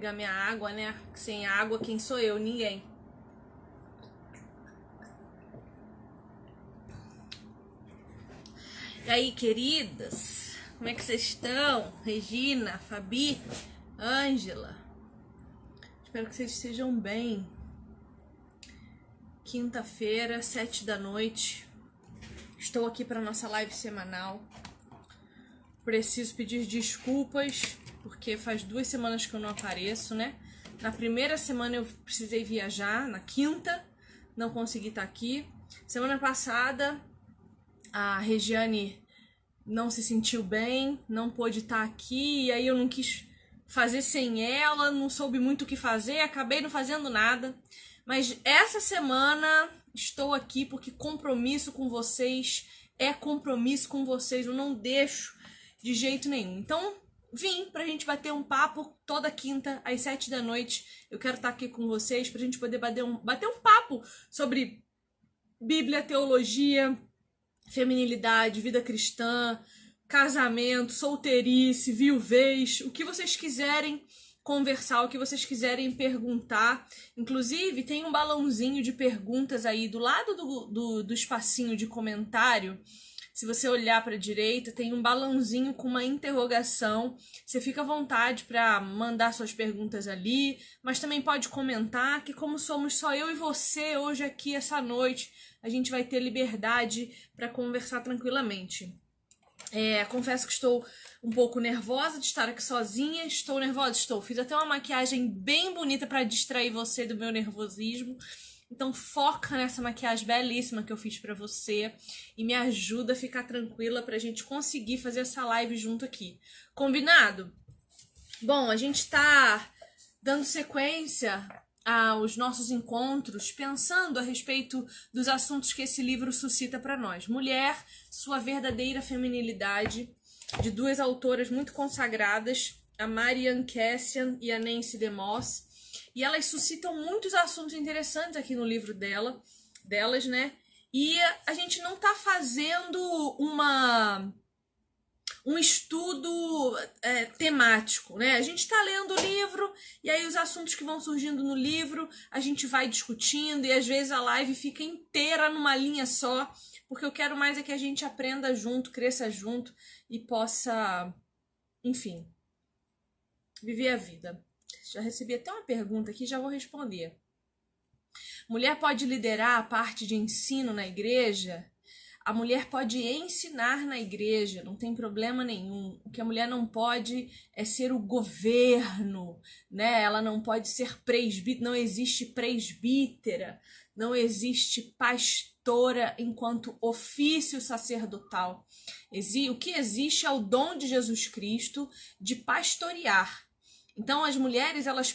pegar minha água, né? Sem água, quem sou eu? Ninguém. E aí, queridas? Como é que vocês estão? Regina, Fabi, Ângela. Espero que vocês estejam bem. Quinta-feira, 7 da noite. Estou aqui para nossa live semanal. Preciso pedir desculpas, porque faz 2 semanas que eu não apareço, né? Na primeira semana eu precisei viajar, na quinta não consegui estar aqui. Semana passada a Regiane não se sentiu bem, não pôde estar aqui, e aí eu não quis fazer sem ela, não soube muito o que fazer, acabei não fazendo nada. Mas essa semana estou aqui porque compromisso com vocês é compromisso com vocês, eu não deixo de jeito nenhum. Então, vim pra gente bater um papo toda quinta, às 7 da noite. Eu quero estar aqui com vocês pra gente poder bater um papo sobre Bíblia, teologia, feminilidade, vida cristã, casamento, solteirice, viuvez, o que vocês quiserem conversar, o que vocês quiserem perguntar. Inclusive, tem um balãozinho de perguntas aí do lado do espacinho de comentário. Se você olhar para a direita, tem um balãozinho com uma interrogação. Você fica à vontade para mandar suas perguntas ali, mas também pode comentar que como somos só eu e você hoje aqui essa noite, a gente vai ter liberdade para conversar tranquilamente. Confesso que estou um pouco nervosa de estar aqui sozinha. Estou nervosa? Estou. Fiz até uma maquiagem bem bonita para distrair você do meu nervosismo. Então foca nessa maquiagem belíssima que eu fiz pra você e me ajuda a ficar tranquila pra gente conseguir fazer essa live junto aqui. Combinado? Bom, a gente tá dando sequência aos nossos encontros, pensando a respeito dos assuntos que esse livro suscita pra nós. Mulher, sua verdadeira feminilidade, de 2 autoras muito consagradas, a Marian Cassian e a Nancy DeMoss. E elas suscitam muitos assuntos interessantes aqui no livro delas, né? E a gente não tá fazendo um estudo temático, né? A gente tá lendo o livro e aí os assuntos que vão surgindo no livro a gente vai discutindo e às vezes a live fica inteira numa linha só, porque eu quero mais é que a gente aprenda junto, cresça junto e possa, enfim, viver a vida. Já recebi até uma pergunta aqui, já vou responder. Mulher pode liderar a parte de ensino na igreja? A mulher pode ensinar na igreja, não tem problema nenhum. O que a mulher não pode é ser o governo, né? Ela não pode ser presbítera, não existe presbítera, não existe pastora enquanto ofício sacerdotal. O que existe é o dom de Jesus Cristo de pastorear. Então as mulheres, elas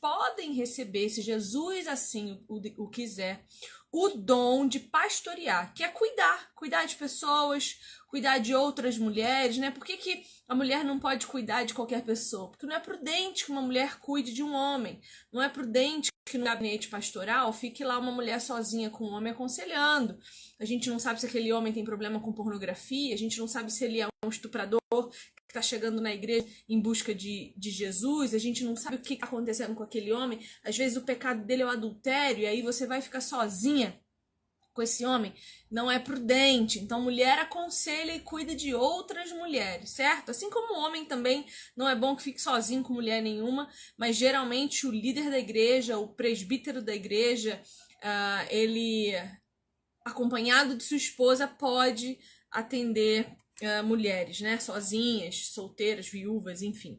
podem receber, se Jesus assim o quiser, o dom de pastorear, que é cuidar de pessoas, cuidar de outras mulheres, né? Por que a mulher não pode cuidar de qualquer pessoa? Porque não é prudente que uma mulher cuide de um homem, não é prudente que no gabinete pastoral fique lá uma mulher sozinha com um homem aconselhando. A gente não sabe se aquele homem tem problema com pornografia, a gente não sabe se ele é um estuprador que está chegando na igreja em busca de Jesus, a gente não sabe o que está acontecendo com aquele homem, às vezes o pecado dele é o adultério, e aí você vai ficar sozinha com esse homem, não é prudente. Então mulher aconselha e cuida de outras mulheres, certo? Assim como o homem também não é bom que fique sozinho com mulher nenhuma, mas geralmente o líder da igreja, o presbítero da igreja, ele, acompanhado de sua esposa, pode atender mulheres, né? Sozinhas, solteiras, viúvas, enfim.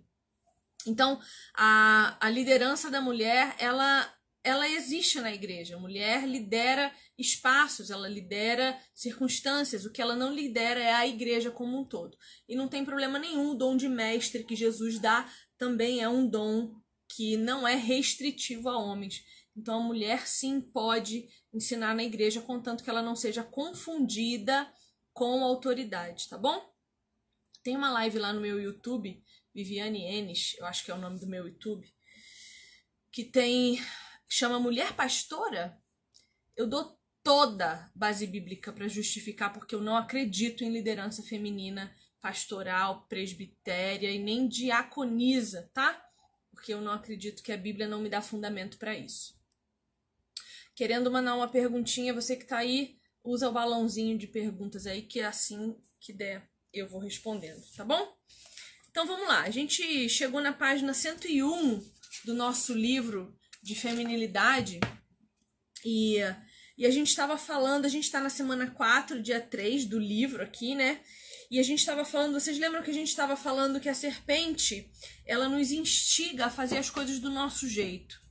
Então, a liderança da mulher, ela existe na igreja. A mulher lidera espaços, ela lidera circunstâncias. O que ela não lidera é a igreja como um todo. E não tem problema nenhum, o dom de mestre que Jesus dá também é um dom que não é restritivo a homens. Então, a mulher sim pode ensinar na igreja, contanto que ela não seja confundida com autoridade, tá bom? Tem uma live lá no meu YouTube, Viviane Enes, eu acho que é o nome do meu YouTube, que chama Mulher Pastora. Eu dou toda base bíblica para justificar porque eu não acredito em liderança feminina pastoral, presbitéria e nem diaconisa, tá? porque eu não acredito que a Bíblia não me dá fundamento para isso. Querendo mandar uma perguntinha, você que tá aí, usa o balãozinho de perguntas aí, que assim que der eu vou respondendo, tá bom? Então vamos lá, a gente chegou na página 101 do nosso livro de feminilidade e a gente estava falando, a gente está na semana 4, dia 3 do livro aqui, né? E a gente estava falando, vocês lembram que a gente estava falando que a serpente, ela nos instiga a fazer as coisas do nosso jeito.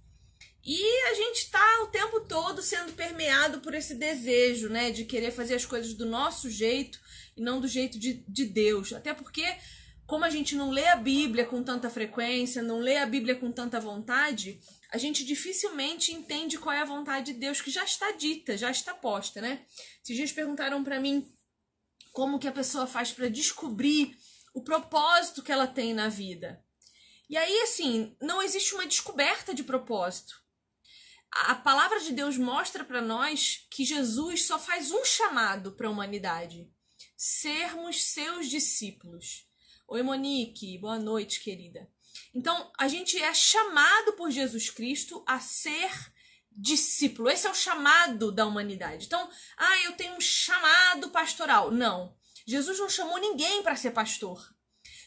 E a gente tá o tempo todo sendo permeado por esse desejo, né? De querer fazer as coisas do nosso jeito e não do jeito de Deus. Até porque, como a gente não lê a Bíblia com tanta frequência, não lê a Bíblia com tanta vontade, a gente dificilmente entende qual é a vontade de Deus que já está dita, já está posta, né? Esses dias perguntaram para mim como que a pessoa faz para descobrir o propósito que ela tem na vida. E aí, assim, não existe uma descoberta de propósito. A palavra de Deus mostra para nós que Jesus só faz um chamado para a humanidade: sermos seus discípulos. Oi, Monique, boa noite, querida. Então, a gente é chamado por Jesus Cristo a ser discípulo. Esse é o chamado da humanidade. Então, eu tenho um chamado pastoral. Não. Jesus não chamou ninguém para ser pastor.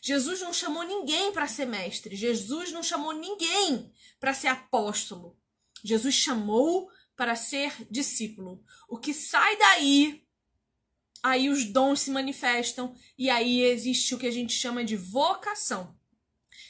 Jesus não chamou ninguém para ser mestre. Jesus não chamou ninguém para ser apóstolo. Jesus chamou para ser discípulo. O que sai daí, aí os dons se manifestam e aí existe o que a gente chama de vocação.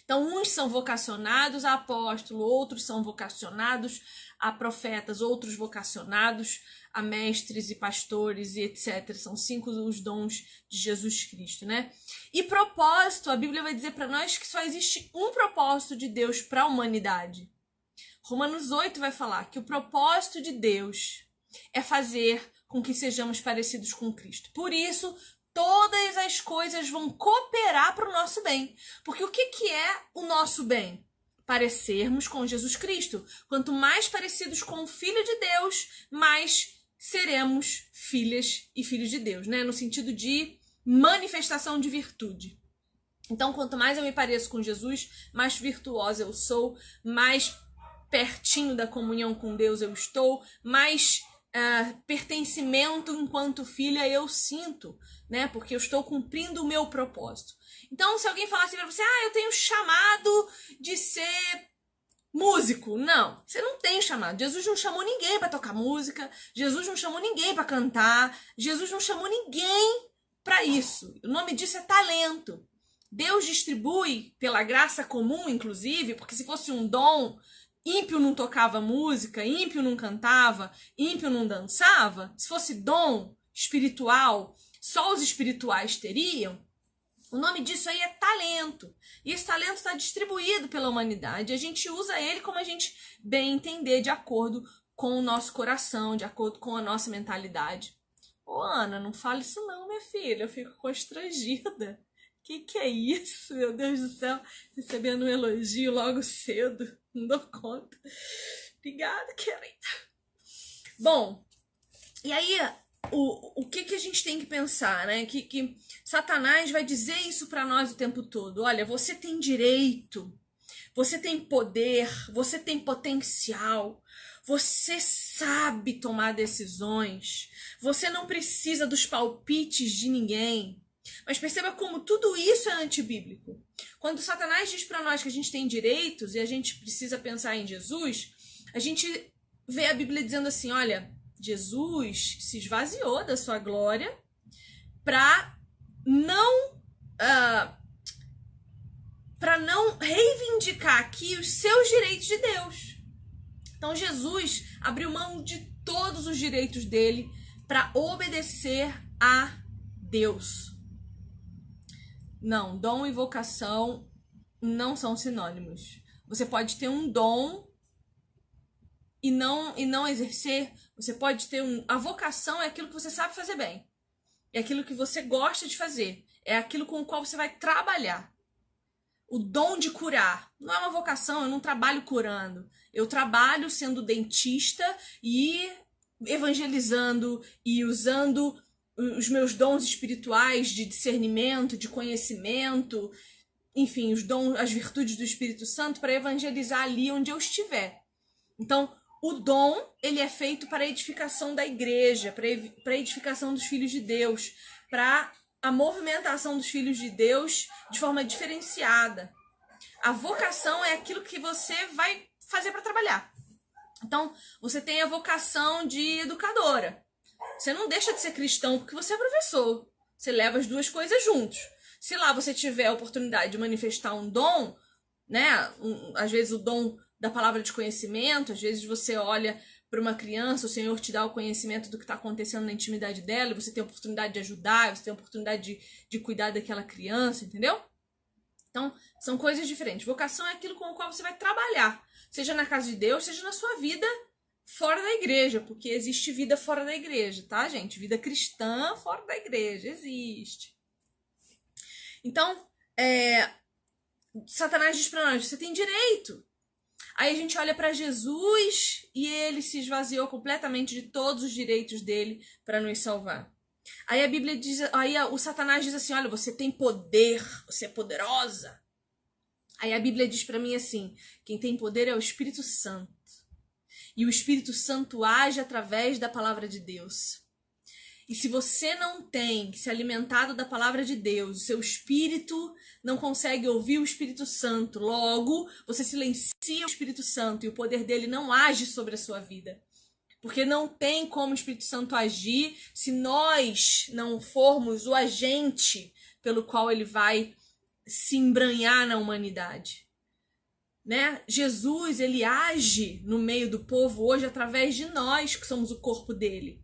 Então, uns são vocacionados a apóstolo, outros são vocacionados a profetas, outros vocacionados a mestres e pastores e etc. São 5 os dons de Jesus Cristo, né? E propósito, a Bíblia vai dizer para nós que só existe um propósito de Deus para a humanidade. Romanos 8 vai falar que o propósito de Deus é fazer com que sejamos parecidos com Cristo. Por isso, todas as coisas vão cooperar para o nosso bem. Porque o que é o nosso bem? Parecermos com Jesus Cristo. Quanto mais parecidos com o Filho de Deus, mais seremos filhas e filhos de Deus, né? No sentido de manifestação de virtude. Então, quanto mais eu me pareço com Jesus, mais virtuosa eu sou, mais pertinho da comunhão com Deus eu estou, mais pertencimento enquanto filha eu sinto, né? Porque eu estou cumprindo o meu propósito. Então, se alguém falar assim pra você, eu tenho chamado de ser músico. Não, você não tem chamado. Jesus não chamou ninguém para tocar música, Jesus não chamou ninguém para cantar, Jesus não chamou ninguém para isso. O nome disso é talento. Deus distribui pela graça comum, inclusive, porque se fosse um dom, ímpio não tocava música, ímpio não cantava, ímpio não dançava. Se fosse dom espiritual, só os espirituais teriam. O nome disso aí é talento. E esse talento está distribuído pela humanidade. A gente usa ele como a gente bem entender, de acordo com o nosso coração, de acordo com a nossa mentalidade. Ô, Ana, não fala isso não, minha filha. Eu fico constrangida. Que é isso? Meu Deus do céu. Recebendo um elogio logo cedo. Não dou conta. Obrigada, querida. Bom, e aí... O que a gente tem que pensar, né? Que Satanás vai dizer isso para nós o tempo todo. Olha, você tem direito, você tem poder, você tem potencial, você sabe tomar decisões, você não precisa dos palpites de ninguém. Mas perceba como tudo isso é antibíblico. Quando Satanás diz para nós que a gente tem direitos e a gente precisa pensar em Jesus, a gente vê a Bíblia dizendo assim, olha... Jesus se esvaziou da sua glória para não reivindicar aqui os seus direitos de Deus. Então Jesus abriu mão de todos os direitos dele para obedecer a Deus. Não, dom e vocação não são sinônimos. Você pode ter um dom e não exercer. Você pode ter a vocação é aquilo que você sabe fazer bem. É aquilo que você gosta de fazer. É aquilo com o qual você vai trabalhar. O dom de curar não é uma vocação, eu não trabalho curando. Eu trabalho sendo dentista e evangelizando e usando os meus dons espirituais de discernimento, de conhecimento. enfim, os dons, as virtudes do Espírito Santo para evangelizar ali onde eu estiver. Então, o dom, ele é feito para a edificação da igreja, para a edificação dos filhos de Deus, para a movimentação dos filhos de Deus de forma diferenciada. A vocação é aquilo que você vai fazer para trabalhar. Então, você tem a vocação de educadora. Você não deixa de ser cristão porque você é professor. Você leva as duas coisas juntos. Se lá você tiver a oportunidade de manifestar um dom, né? Às vezes o dom da palavra de conhecimento, às vezes você olha para uma criança, o Senhor te dá o conhecimento do que está acontecendo na intimidade dela, e você tem a oportunidade de ajudar, você tem a oportunidade de cuidar daquela criança, entendeu? Então, são coisas diferentes. Vocação é aquilo com o qual você vai trabalhar, seja na casa de Deus, seja na sua vida fora da igreja, porque existe vida fora da igreja, tá, gente? Vida cristã fora da igreja, existe. Então, Satanás diz para nós, você tem direito. Aí a gente olha para Jesus e ele se esvaziou completamente de todos os direitos dele para nos salvar. Aí a Bíblia diz, aí o Satanás diz assim, olha, você tem poder, você é poderosa. Aí a Bíblia diz para mim assim, quem tem poder é o Espírito Santo. E o Espírito Santo age através da palavra de Deus. E se você não tem se alimentado da palavra de Deus, o seu espírito não consegue ouvir o Espírito Santo, logo você silencia o Espírito Santo e o poder dele não age sobre a sua vida. Porque não tem como o Espírito Santo agir se nós não formos o agente pelo qual ele vai se embranhar na humanidade. Né? Jesus, ele age no meio do povo hoje através de nós, que somos o corpo dele.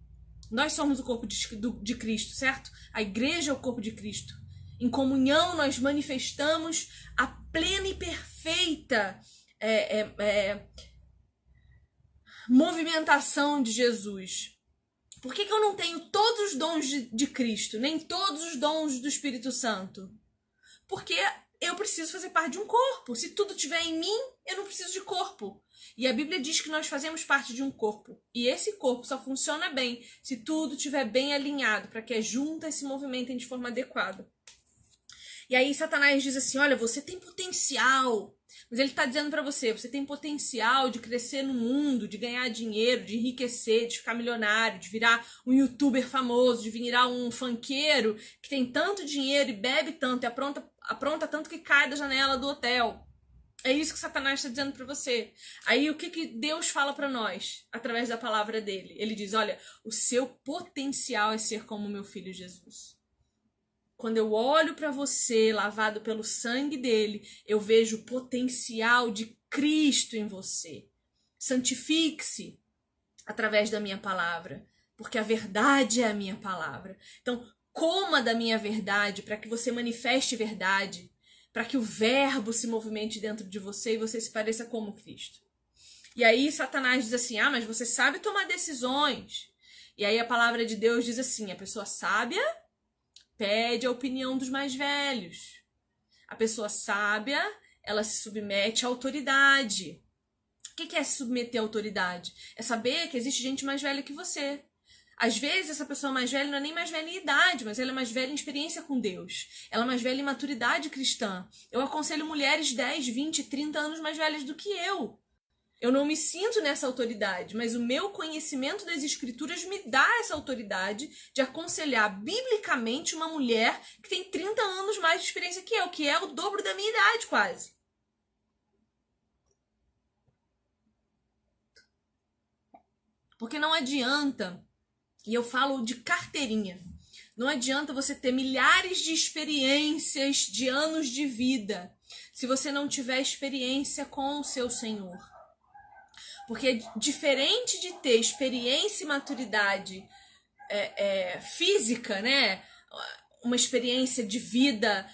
Nós somos o corpo de Cristo, certo? A igreja é o corpo de Cristo. Em comunhão, nós manifestamos a plena e perfeita movimentação de Jesus. Por que eu não tenho todos os dons de Cristo, nem todos os dons do Espírito Santo? Porque eu preciso fazer parte de um corpo. Se tudo estiver em mim, eu não preciso de corpo. E a Bíblia diz que nós fazemos parte de um corpo. E esse corpo só funciona bem se tudo estiver bem alinhado, para que as juntas se movimentem de forma adequada. E aí Satanás diz assim, olha, você tem potencial. Mas ele está dizendo para você, você tem potencial de crescer no mundo, de ganhar dinheiro, de enriquecer, de ficar milionário, de virar um youtuber famoso, de virar um funkeiro que tem tanto dinheiro e bebe tanto e apronta tanto que cai da janela do hotel. É isso que Satanás está dizendo para você. Aí o que Deus fala para nós através da palavra dele? Ele diz, olha, o seu potencial é ser como o meu filho Jesus. Quando eu olho para você, lavado pelo sangue dele, eu vejo o potencial de Cristo em você. Santifique-se através da minha palavra, porque a verdade é a minha palavra. Então, coma da minha verdade para que você manifeste verdade, para que o verbo se movimente dentro de você e você se pareça como Cristo. E aí Satanás diz assim, mas você sabe tomar decisões. E aí a palavra de Deus diz assim, a pessoa sábia pede a opinião dos mais velhos. A pessoa sábia, ela se submete à autoridade. O que é se submeter à autoridade? É saber que existe gente mais velha que você. Às vezes, essa pessoa mais velha não é nem mais velha em idade, mas ela é mais velha em experiência com Deus. Ela é mais velha em maturidade cristã. Eu aconselho mulheres 10, 20, 30 anos mais velhas do que eu. Eu não me sinto nessa autoridade, mas o meu conhecimento das escrituras me dá essa autoridade de aconselhar biblicamente uma mulher que tem 30 anos mais de experiência que eu, que é o dobro da minha idade quase. Porque não adianta, e eu falo de carteirinha, não adianta você ter milhares de experiências de anos de vida se você não tiver experiência com o seu Senhor. Porque diferente de ter experiência e maturidade física, né? Uma experiência de vida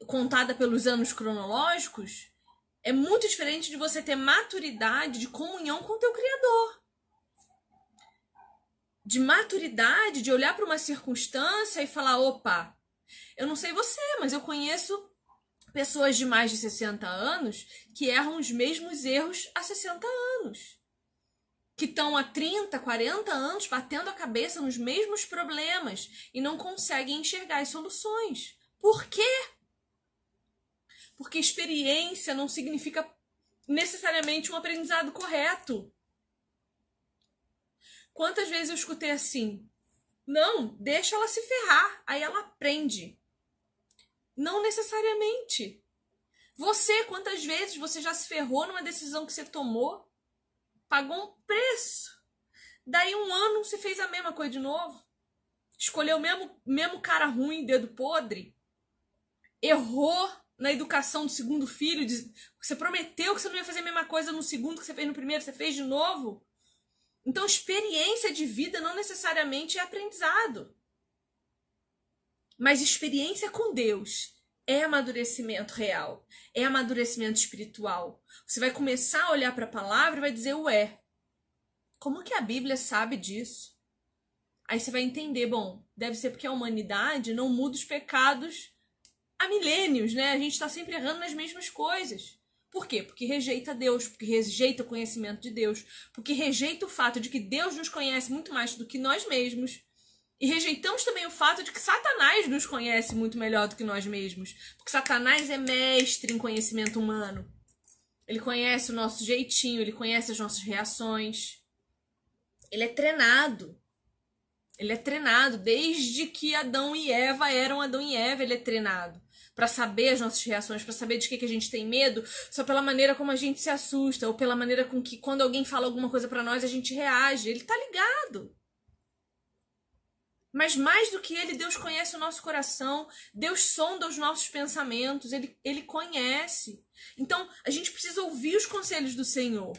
contada pelos anos cronológicos, é muito diferente de você ter maturidade de comunhão com o teu Criador. De maturidade, de olhar para uma circunstância e falar, opa, eu não sei você, mas eu conheço pessoas de mais de 60 anos que erram os mesmos erros há 60 anos. Que estão há 30, 40 anos batendo a cabeça nos mesmos problemas e não conseguem enxergar as soluções. Por quê? Porque experiência não significa necessariamente um aprendizado correto. Quantas vezes eu escutei assim? Não, deixa ela se ferrar, aí ela aprende. Não necessariamente. Você, quantas vezes você já se ferrou numa decisão que você tomou? Pagou um preço. Daí um ano você fez a mesma coisa de novo. Escolheu o mesmo cara ruim, dedo podre. Errou na educação do segundo filho. Você prometeu que você não ia fazer a mesma coisa no segundo que você fez no primeiro, você fez de novo. Então, experiência de vida não necessariamente é aprendizado. Mas experiência com Deus é amadurecimento real, é amadurecimento espiritual. Você vai começar a olhar para a palavra e vai dizer, ué, como que a Bíblia sabe disso? Aí você vai entender, bom, deve ser porque a humanidade não muda os pecados há milênios, né? A gente está sempre errando nas mesmas coisas. Por quê? Porque rejeita Deus, porque rejeita o conhecimento de Deus, porque rejeita o fato de que Deus nos conhece muito mais do que nós mesmos. E rejeitamos também o fato de que Satanás nos conhece muito melhor do que nós mesmos. Porque Satanás é mestre em conhecimento humano. Ele conhece o nosso jeitinho, ele conhece as nossas reações. Ele é treinado. Ele é treinado. Desde que Adão e Eva eram Adão e Eva, ele é treinado. Para saber as nossas reações, para saber de que a gente tem medo, só pela maneira como a gente se assusta, ou pela maneira com que quando alguém fala alguma coisa para nós, a gente reage. Ele tá ligado. Mas mais do que ele, Deus conhece o nosso coração, Deus sonda os nossos pensamentos, ele conhece. Então, a gente precisa ouvir os conselhos do Senhor.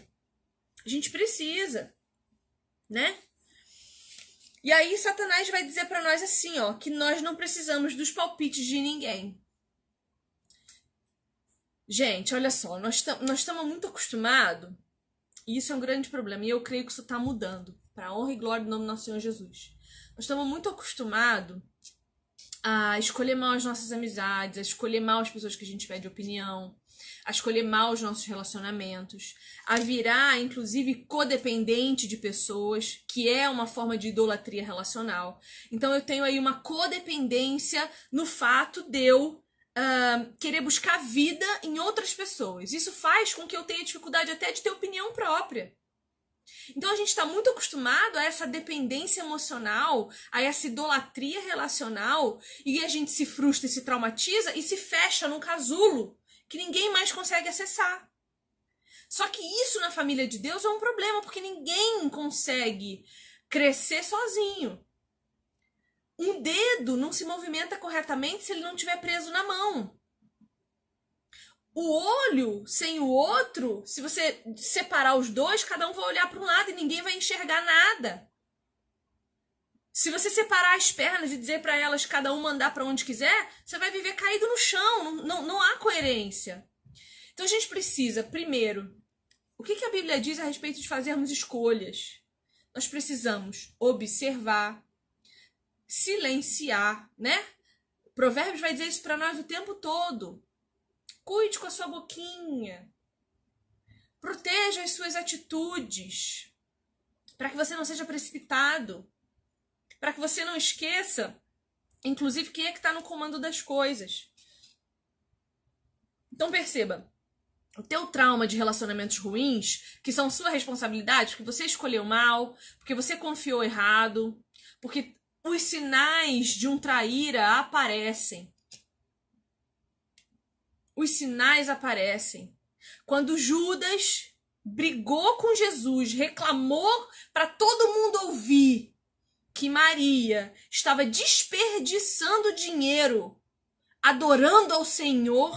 A gente precisa, né? E aí, Satanás vai dizer para nós assim, ó, que nós não precisamos dos palpites de ninguém. Gente, olha só, nós estamos muito acostumados, e isso é um grande problema, e eu creio que isso está mudando, para a honra e glória do nome do nosso Senhor Jesus. Nós estamos muito acostumados a escolher mal as nossas amizades, a escolher mal as pessoas que a gente pede opinião, a escolher mal os nossos relacionamentos, a virar, inclusive, codependente de pessoas, que é uma forma de idolatria relacional. Então, eu tenho aí uma codependência no fato de eu querer buscar vida em outras pessoas. Isso faz com que eu tenha dificuldade até de ter opinião própria. Então a gente está muito acostumado a essa dependência emocional, a essa idolatria relacional, e a gente se frustra e se traumatiza e se fecha num casulo que ninguém mais consegue acessar. Só que isso na família de Deus é um problema, porque ninguém consegue crescer sozinho. Um dedo não se movimenta corretamente se ele não estiver preso na mão. O olho sem o outro, se você separar os dois, cada um vai olhar para um lado e ninguém vai enxergar nada. Se você separar as pernas e dizer para elas cada uma andar para onde quiser, você vai viver caído no chão, não há coerência. Então a gente precisa, primeiro, o que a Bíblia diz a respeito de fazermos escolhas? Nós precisamos observar, silenciar, né? Provérbios vai dizer isso para nós o tempo todo. Cuide com a sua boquinha. Proteja as suas atitudes. Para que você não seja precipitado. Para que você não esqueça, inclusive, quem é que está no comando das coisas. Então perceba, o teu trauma de relacionamentos ruins, que são sua responsabilidade, porque você escolheu mal, porque você confiou errado, porque os sinais de um traíra aparecem. Os sinais aparecem. Quando Judas brigou com Jesus, reclamou para todo mundo ouvir que Maria estava desperdiçando dinheiro, adorando ao Senhor,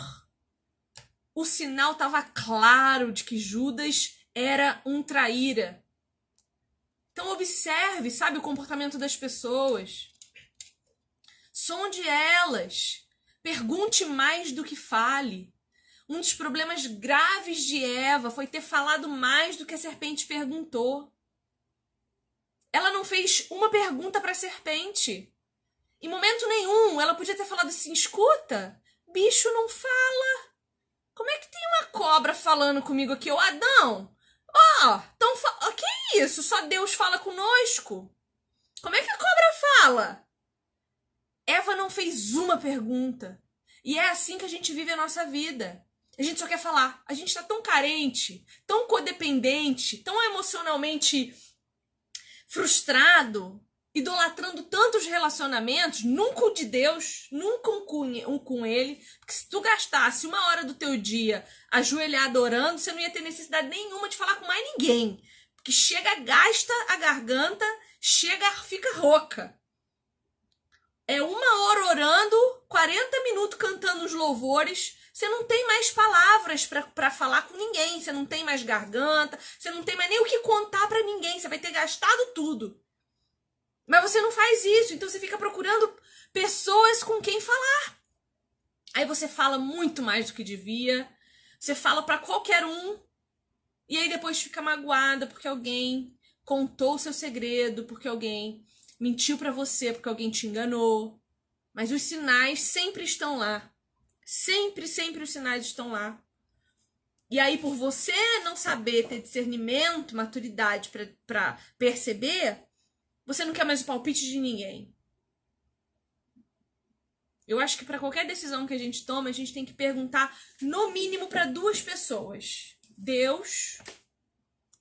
o sinal estava claro de que Judas era um traíra. Então observe, sabe, o comportamento das pessoas. Sonde elas. Pergunte mais do que fale. Um dos problemas graves de Eva foi ter falado mais do que a serpente perguntou. Ela não fez uma pergunta para a serpente. Em momento nenhum, ela podia ter falado assim, escuta, bicho não fala. Como é que tem uma cobra falando comigo aqui? Ô Adão, que isso? Só Deus fala conosco? Como é que a cobra fala? Eva não fez uma pergunta. E é assim que a gente vive a nossa vida. A gente só quer falar. A gente tá tão carente, tão codependente, tão emocionalmente frustrado, idolatrando tantos relacionamentos, nunca o de Deus, nunca um com ele, porque se tu gastasse 1 hora do teu dia ajoelhado orando, você não ia ter necessidade nenhuma de falar com mais ninguém, porque chega, gasta a garganta, chega, fica rouca. É 1 hora orando, 40 minutos cantando os louvores, você não tem mais palavras para falar com ninguém, você não tem mais garganta, você não tem mais nem o que contar para ninguém, você vai ter gastado tudo. Mas você não faz isso, então você fica procurando pessoas com quem falar. Aí você fala muito mais do que devia, você fala para qualquer um, e aí depois fica magoada porque alguém contou o seu segredo, porque alguém mentiu para você, porque alguém te enganou. Mas os sinais sempre estão lá. Sempre, sempre os sinais estão lá. E aí, por você não saber ter discernimento, maturidade para perceber, você não quer mais o palpite de ninguém. Eu acho que para qualquer decisão que a gente toma, a gente tem que perguntar, no mínimo, para 2 pessoas. Deus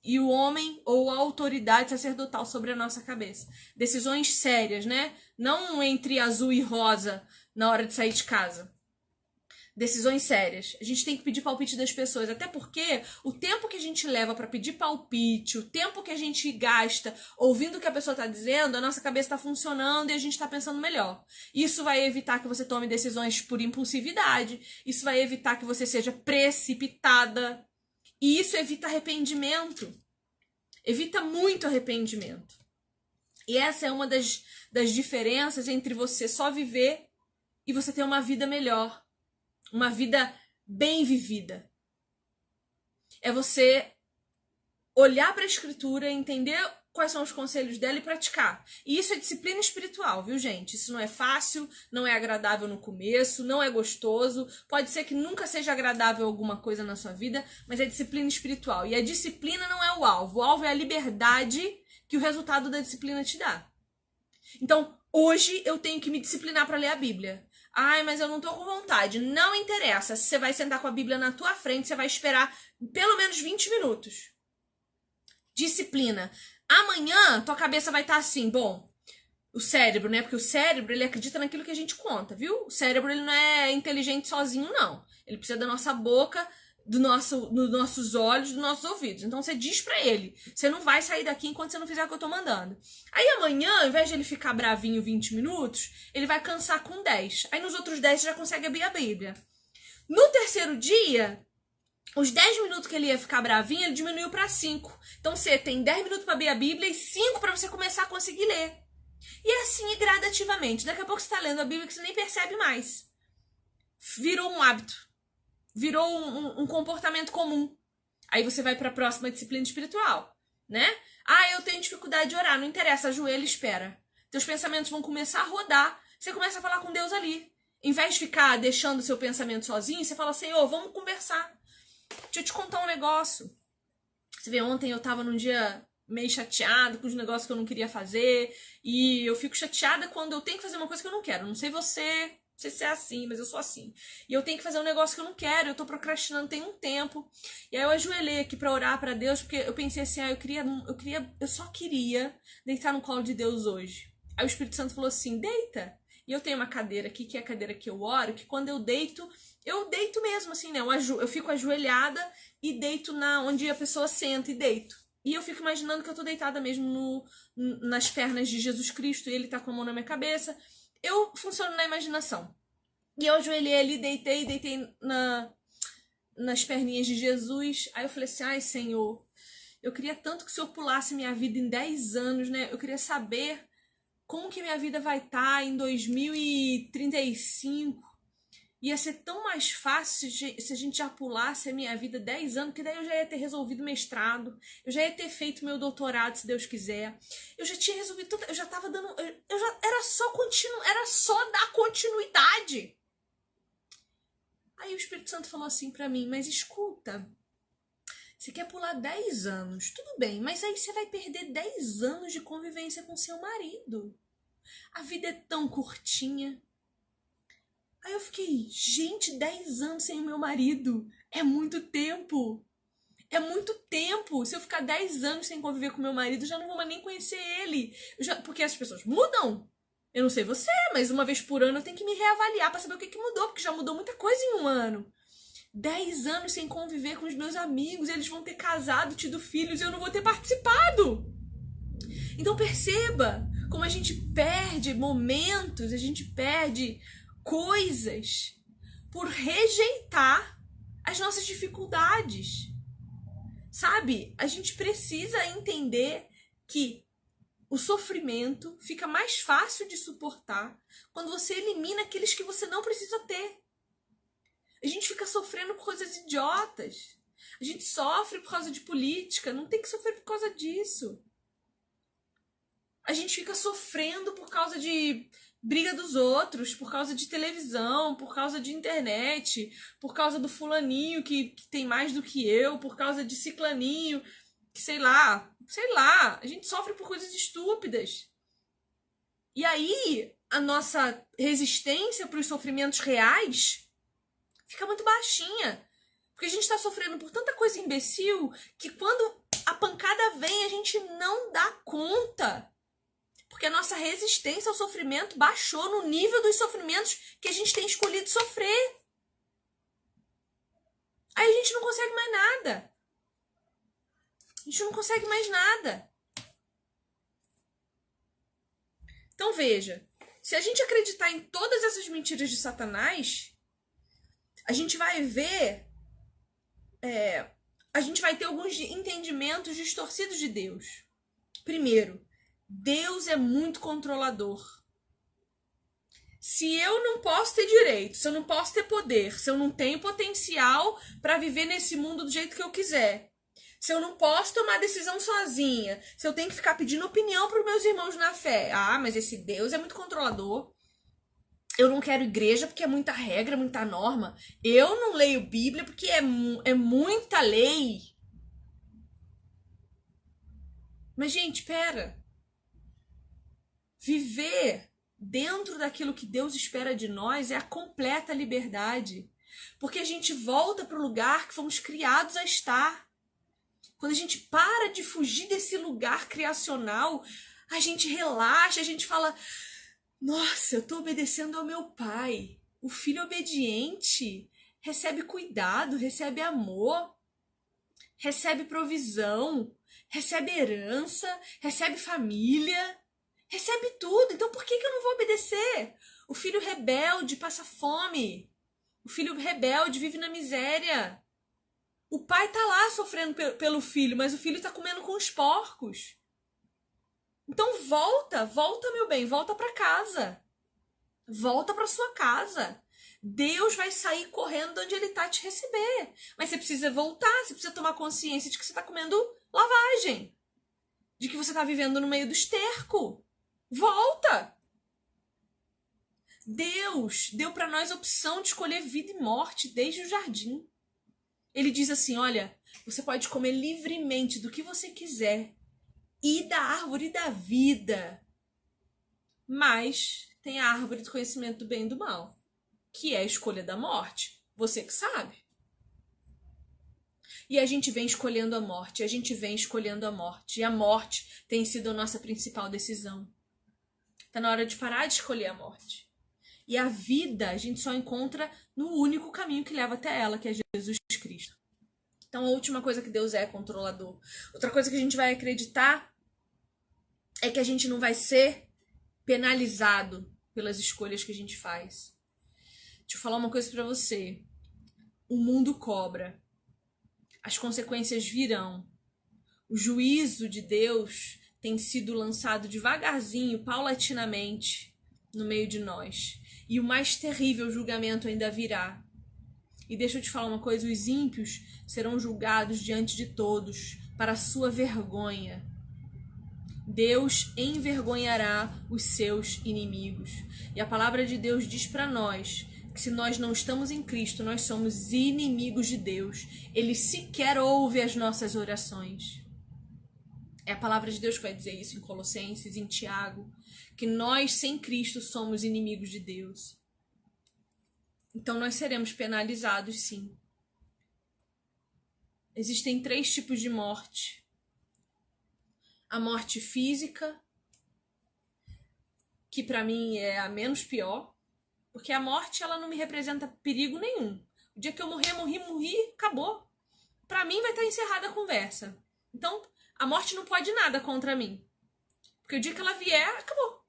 e o homem ou a autoridade sacerdotal sobre a nossa cabeça. Decisões sérias, né? Não entre azul e rosa na hora de sair de casa. Decisões sérias. A gente tem que pedir palpite das pessoas, até porque o tempo que a gente leva para pedir palpite, o tempo que a gente gasta ouvindo o que a pessoa tá dizendo, a nossa cabeça tá funcionando e a gente tá pensando melhor. Isso vai evitar que você tome decisões por impulsividade, isso vai evitar que você seja precipitada, e isso evita arrependimento. Evita muito arrependimento. E essa é uma das diferenças entre você só viver e você ter uma vida melhor. Uma vida bem vivida. É você olhar para a Escritura, entender quais são os conselhos dela e praticar. E isso é disciplina espiritual, viu, gente? Isso não é fácil, não é agradável no começo, não é gostoso. Pode ser que nunca seja agradável alguma coisa na sua vida, mas é disciplina espiritual. E a disciplina não é o alvo. O alvo é a liberdade que o resultado da disciplina te dá. Então, hoje eu tenho que me disciplinar para ler a Bíblia. Ai, mas eu não tô com vontade. Não interessa. Se você vai sentar com a Bíblia na tua frente, você vai esperar pelo menos 20 minutos. Disciplina. Amanhã, tua cabeça vai estar assim, bom, o cérebro, né? Porque o cérebro, ele acredita naquilo que a gente conta, viu? O cérebro, ele não é inteligente sozinho, não. Ele precisa da nossa boca, dos nossos olhos, dos nossos ouvidos. Então você diz pra ele, você não vai sair daqui enquanto você não fizer o que eu tô mandando. Aí amanhã, ao invés de ele ficar bravinho 20 minutos, ele vai cansar com 10. Aí nos outros 10 você já consegue abrir a Bíblia. No terceiro dia, os 10 minutos que ele ia ficar bravinho, ele diminuiu pra 5. Então você tem 10 minutos pra abrir a Bíblia e 5 pra você começar a conseguir ler. E assim, gradativamente. Daqui a pouco você tá lendo a Bíblia que você nem percebe mais. Virou um hábito. Virou um comportamento comum. Aí você vai para a próxima disciplina espiritual, né? Ah, eu tenho dificuldade de orar, não interessa, ajoelha e espera. Teus pensamentos vão começar a rodar, você começa a falar com Deus ali. Em vez de ficar deixando o seu pensamento sozinho, você fala, Senhor, vamos conversar. Deixa eu te contar um negócio. Você vê, ontem eu tava num dia meio chateado com os negócios que eu não queria fazer, e eu fico chateada quando eu tenho que fazer uma coisa que eu não quero. Não sei você... Não sei se é assim, mas eu sou assim. E eu tenho que fazer um negócio que eu não quero, eu tô procrastinando tem um tempo. E aí eu ajoelhei aqui pra orar pra Deus, porque eu pensei assim, eu só queria deitar no colo de Deus hoje. Aí o Espírito Santo falou assim, deita. E eu tenho uma cadeira aqui, que é a cadeira que eu oro, que quando eu deito mesmo, assim, né? Eu fico ajoelhada e deito onde a pessoa senta e deito. E eu fico imaginando que eu tô deitada mesmo nas pernas de Jesus Cristo, e ele tá com a mão na minha cabeça. Eu funciono na imaginação. E eu ajoelhei ali, deitei nas perninhas de Jesus. Aí eu falei assim, ai, Senhor, eu queria tanto que o Senhor pulasse minha vida em 10 anos, né? Eu queria saber como que minha vida vai estar em 2035. Ia ser tão mais fácil se a gente já pulasse a minha vida 10 anos, porque daí eu já ia ter resolvido mestrado, eu já ia ter feito meu doutorado, se Deus quiser. Eu já tinha resolvido tudo, eu já tava dando... era só dar continuidade. Aí o Espírito Santo falou assim pra mim, mas escuta, você quer pular 10 anos, tudo bem, mas aí você vai perder 10 anos de convivência com seu marido. A vida é tão curtinha. Aí eu fiquei, gente, 10 anos sem o meu marido. É muito tempo. É muito tempo. Se eu ficar 10 anos sem conviver com meu marido, eu já não vou mais nem conhecer ele. Porque as pessoas mudam. Eu não sei você, mas uma vez por ano eu tenho que me reavaliar pra saber o que mudou, porque já mudou muita coisa em um ano. 10 anos sem conviver com os meus amigos, eles vão ter casado, tido filhos, e eu não vou ter participado. Então perceba como a gente perde momentos, a gente perde coisas por rejeitar as nossas dificuldades. Sabe? A gente precisa entender que o sofrimento fica mais fácil de suportar quando você elimina aqueles que você não precisa ter. A gente fica sofrendo por coisas idiotas. A gente sofre por causa de política. Não tem que sofrer por causa disso. A gente fica sofrendo por causa de briga dos outros, por causa de televisão, por causa de internet, por causa do fulaninho que tem mais do que eu, por causa de ciclaninho, que sei lá. A gente sofre por coisas estúpidas. E aí, a nossa resistência para os sofrimentos reais fica muito baixinha. Porque a gente tá sofrendo por tanta coisa imbecil que quando a pancada vem, a gente não dá conta. Porque a nossa resistência ao sofrimento baixou no nível dos sofrimentos que a gente tem escolhido sofrer. Aí a gente não consegue mais nada. A gente não consegue mais nada. Então veja, se a gente acreditar em todas essas mentiras de Satanás, a gente vai ver, a gente vai ter alguns entendimentos distorcidos de Deus. Primeiro, Deus é muito controlador. Se eu não posso ter direito, se eu não posso ter poder, se eu não tenho potencial para viver nesse mundo do jeito que eu quiser, se eu não posso tomar decisão sozinha, se eu tenho que ficar pedindo opinião para os meus irmãos na fé, mas esse Deus é muito controlador. Eu não quero igreja porque é muita regra, muita norma. Eu não leio Bíblia porque é muita lei. Mas, gente, pera. Viver dentro daquilo que Deus espera de nós é a completa liberdade. Porque a gente volta para o lugar que fomos criados a estar. Quando a gente para de fugir desse lugar criacional, a gente relaxa, a gente fala: nossa, eu tô obedecendo ao meu pai. O filho obediente recebe cuidado, recebe amor, recebe provisão, recebe herança, recebe família, recebe tudo. Então por que eu não vou obedecer? O filho rebelde passa fome. O filho rebelde vive na miséria. O pai tá lá sofrendo pelo filho, mas o filho tá comendo com os porcos. Então volta, meu bem, volta para casa. Volta para sua casa. Deus vai sair correndo de onde ele tá te receber. Mas você precisa voltar, você precisa tomar consciência de que você tá comendo lavagem. De que você tá vivendo no meio do esterco. Volta! Deus deu para nós a opção de escolher vida e morte desde o jardim. Ele diz assim, olha, você pode comer livremente do que você quiser e da árvore da vida. Mas tem a árvore do conhecimento do bem e do mal, que é a escolha da morte. Você que sabe. E a gente vem escolhendo a morte, E a morte tem sido a nossa principal decisão. Tá na hora de parar de escolher a morte. E a vida a gente só encontra no único caminho que leva até ela, que é Jesus Cristo. Então a última coisa que Deus é controlador. Outra coisa que a gente vai acreditar é que a gente não vai ser penalizado pelas escolhas que a gente faz. Deixa eu falar uma coisa pra você. O mundo cobra. As consequências virão. O juízo de Deus tem sido lançado devagarzinho, paulatinamente, no meio de nós. E o mais terrível julgamento ainda virá. E deixa eu te falar uma coisa, os ímpios serão julgados diante de todos, para a sua vergonha. Deus envergonhará os seus inimigos. E a palavra de Deus diz para nós que se nós não estamos em Cristo, nós somos inimigos de Deus. Ele sequer ouve as nossas orações. É a palavra de Deus que vai dizer isso em Colossenses, em Tiago, que nós sem Cristo somos inimigos de Deus. Então nós seremos penalizados, sim. Existem 3 tipos de morte. A morte física, que para mim é a menos pior, porque a morte ela não me representa perigo nenhum. O dia que eu morri, acabou. Para mim vai estar encerrada a conversa. Então, a morte não pode nada contra mim. Porque o dia que ela vier, acabou.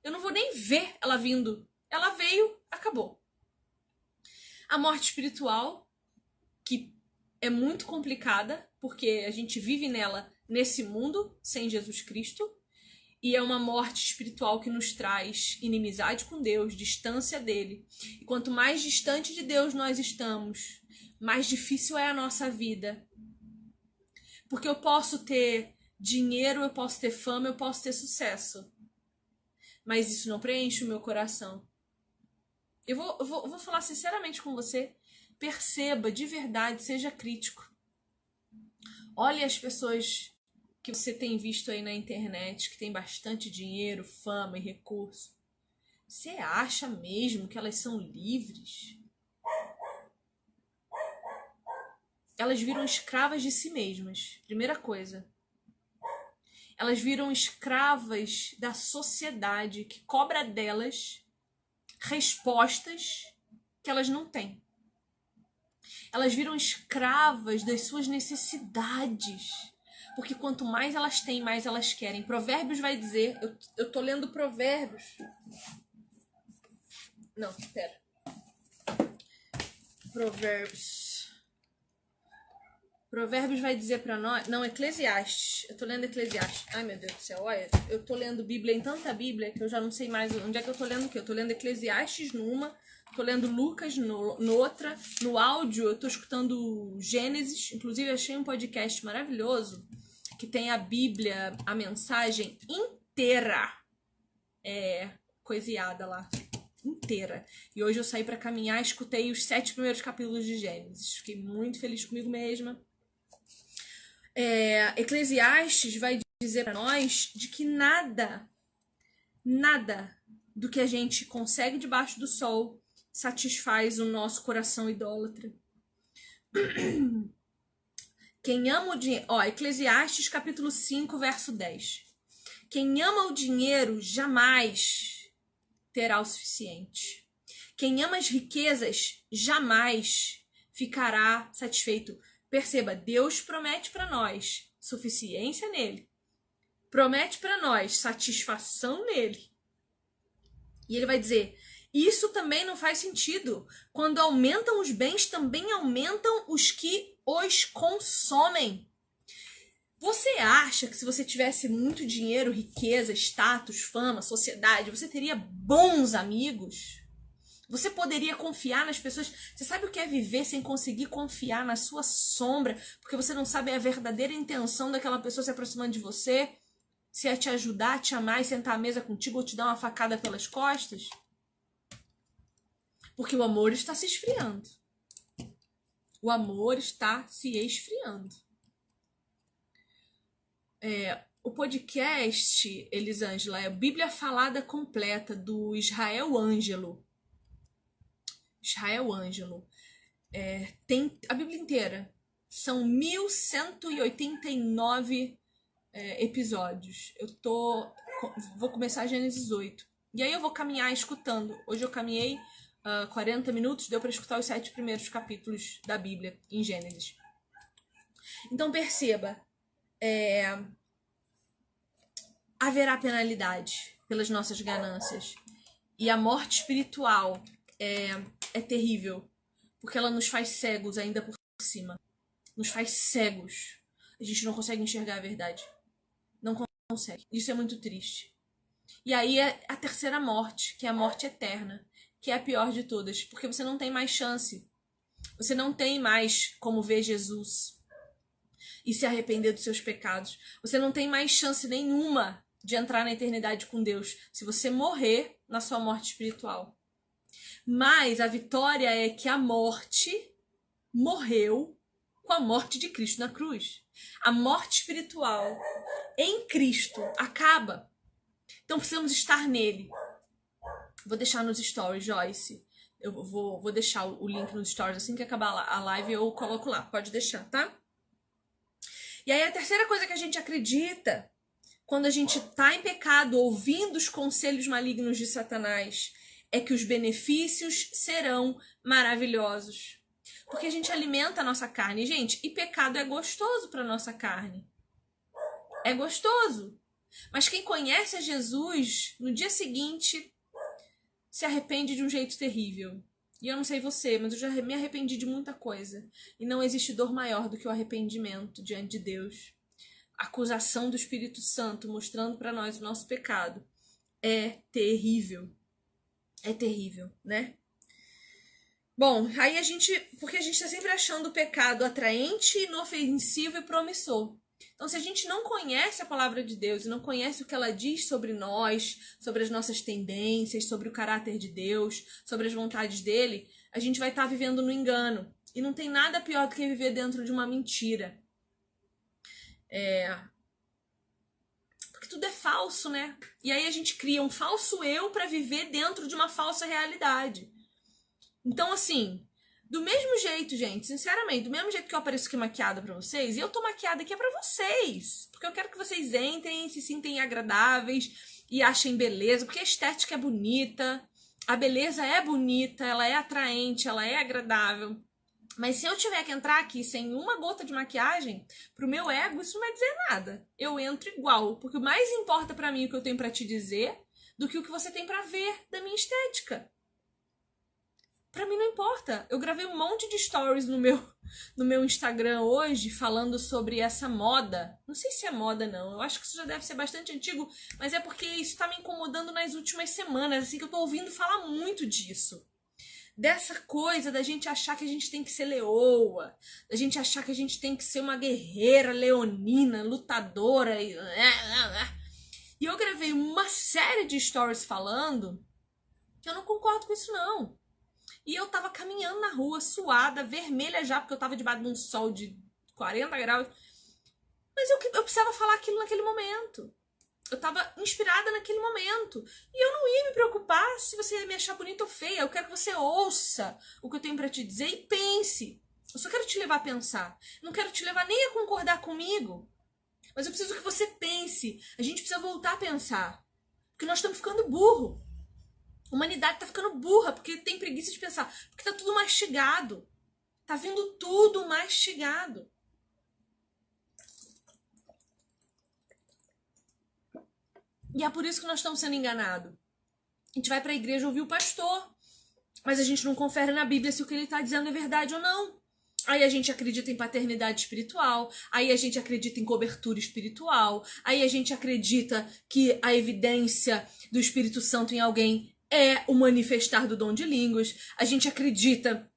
Eu não vou nem ver ela vindo. Ela veio, acabou. A morte espiritual, que é muito complicada, porque a gente vive nela nesse mundo sem Jesus Cristo. E é uma morte espiritual que nos traz inimizade com Deus, distância dele. E quanto mais distante de Deus nós estamos, mais difícil é a nossa vida. Porque eu posso ter dinheiro, eu posso ter fama, eu posso ter sucesso. Mas isso não preenche o meu coração. Eu vou falar sinceramente com você. Perceba, de verdade, seja crítico. Olhe as pessoas que você tem visto aí na internet, que tem bastante dinheiro, fama e recurso. Você acha mesmo que elas são livres? Elas viram escravas de si mesmas, primeira coisa. Elas viram escravas da sociedade que cobra delas respostas que elas não têm. Elas viram escravas das suas necessidades. Porque quanto mais elas têm, mais elas querem. Provérbios vai dizer... Eu tô lendo Provérbios. Não, pera. Provérbios vai dizer pra nós... Não, Eclesiastes. Eu tô lendo Eclesiastes. Ai, meu Deus do céu. Olha, eu tô lendo Bíblia em tanta Bíblia que eu já não sei mais onde é que eu tô lendo o quê. Eu tô lendo Eclesiastes numa... Tô lendo Lucas noutra. No áudio eu tô escutando Gênesis. Inclusive achei um podcast maravilhoso que tem a Bíblia, a mensagem inteira coiseada lá. Inteira. E hoje eu saí pra caminhar e escutei os 7 primeiros capítulos de Gênesis. Fiquei muito feliz comigo mesma. Eclesiastes vai dizer pra nós de que nada do que a gente consegue debaixo do sol satisfaz o nosso coração idólatra. Quem ama o dinheiro... Eclesiastes capítulo 5, verso 10. Quem ama o dinheiro jamais terá o suficiente. Quem ama as riquezas jamais ficará satisfeito. Perceba, Deus promete para nós suficiência nele. Promete para nós satisfação nele. E ele vai dizer... Isso também não faz sentido. Quando aumentam os bens, também aumentam os que os consomem. Você acha que se você tivesse muito dinheiro, riqueza, status, fama, sociedade, você teria bons amigos? Você poderia confiar nas pessoas? Você sabe o que é viver sem conseguir confiar na sua sombra? Porque você não sabe a verdadeira intenção daquela pessoa se aproximando de você? Se é te ajudar, te amar e sentar à mesa contigo ou te dar uma facada pelas costas? Porque o amor está se esfriando. O amor está se esfriando. O podcast, Elisângela, é a Bíblia Falada Completa, do Israel Ângelo. Tem a Bíblia inteira. São 1189 episódios. Vou começar Gênesis 8. E aí eu vou caminhar escutando. Hoje eu caminhei 40 minutos, deu para escutar os 7 primeiros capítulos da Bíblia em Gênesis. Então perceba, haverá penalidade pelas nossas ganâncias. E a morte espiritual é terrível, porque ela nos faz cegos ainda por cima. Nos faz cegos. A gente não consegue enxergar a verdade. Não consegue. Isso é muito triste. E aí é a terceira morte, que é a morte eterna, que é a pior de todas, porque você não tem mais chance. Você não tem mais como ver Jesus e se arrepender dos seus pecados. Você não tem mais chance nenhuma de entrar na eternidade com Deus se você morrer na sua morte espiritual. Mas a vitória é que a morte morreu com a morte de Cristo na cruz. A morte espiritual em Cristo acaba. Então precisamos estar nele. Vou deixar nos stories, Joyce. Eu vou deixar o link nos stories assim que acabar a live, eu coloco lá. Pode deixar, tá? E aí a terceira coisa que a gente acredita quando a gente tá em pecado, ouvindo os conselhos malignos de Satanás, é que os benefícios serão maravilhosos. Porque a gente alimenta a nossa carne. Gente, e pecado é gostoso para nossa carne. É gostoso. Mas quem conhece a Jesus, no dia seguinte, se arrepende de um jeito terrível. E eu não sei você, mas eu já me arrependi de muita coisa. E não existe dor maior do que o arrependimento diante de Deus. A acusação do Espírito Santo mostrando para nós o nosso pecado é terrível. É terrível, né? Bom, aí porque a gente tá sempre achando o pecado atraente, inofensivo e promissor. Então, se a gente não conhece a palavra de Deus e não conhece o que ela diz sobre nós, sobre as nossas tendências, sobre o caráter de Deus, sobre as vontades dele, a gente vai estar vivendo no engano. E não tem nada pior do que viver dentro de uma mentira. Porque tudo é falso, né? E aí a gente cria um falso eu para viver dentro de uma falsa realidade. Então, assim, do mesmo jeito, gente, sinceramente, do mesmo jeito que eu apareço aqui maquiada pra vocês, e eu tô maquiada aqui é pra vocês. Porque eu quero que vocês entrem, se sintem agradáveis e achem beleza, porque a estética é bonita, a beleza é bonita, ela é atraente, ela é agradável. Mas se eu tiver que entrar aqui sem uma gota de maquiagem, pro meu ego isso não vai dizer nada. Eu entro igual, porque o mais importa pra mim o que eu tenho pra te dizer do que o que você tem pra ver da minha estética. Pra mim não importa. Eu gravei um monte de stories no meu Instagram hoje falando sobre essa moda. Não sei se é moda, não. Eu acho que isso já deve ser bastante antigo, mas é porque isso tá me incomodando nas últimas semanas, assim, que eu tô ouvindo falar muito disso. Dessa coisa da gente achar que a gente tem que ser leoa, da gente achar que a gente tem que ser uma guerreira leonina, lutadora. E eu gravei uma série de stories falando que eu não concordo com isso, não. E eu tava caminhando na rua, suada, vermelha já, porque eu tava debaixo de um sol de 40 graus. Mas eu precisava falar aquilo naquele momento. Eu tava inspirada naquele momento. E eu não ia me preocupar se você ia me achar bonita ou feia. Eu quero que você ouça o que eu tenho pra te dizer e pense. Eu só quero te levar a pensar. Não quero te levar nem a concordar comigo. Mas eu preciso que você pense. A gente precisa voltar a pensar. Porque nós estamos ficando burro. A humanidade tá ficando burra porque tem preguiça de pensar. Porque tá tudo mastigado. Tá vindo tudo mastigado. E é por isso que nós estamos sendo enganados. A gente vai pra igreja ouvir o pastor, mas a gente não confere na Bíblia se o que ele tá dizendo é verdade ou não. Aí a gente acredita em paternidade espiritual, aí a gente acredita em cobertura espiritual, aí a gente acredita que a evidência do Espírito Santo em alguém é o manifestar do dom de línguas. A gente acredita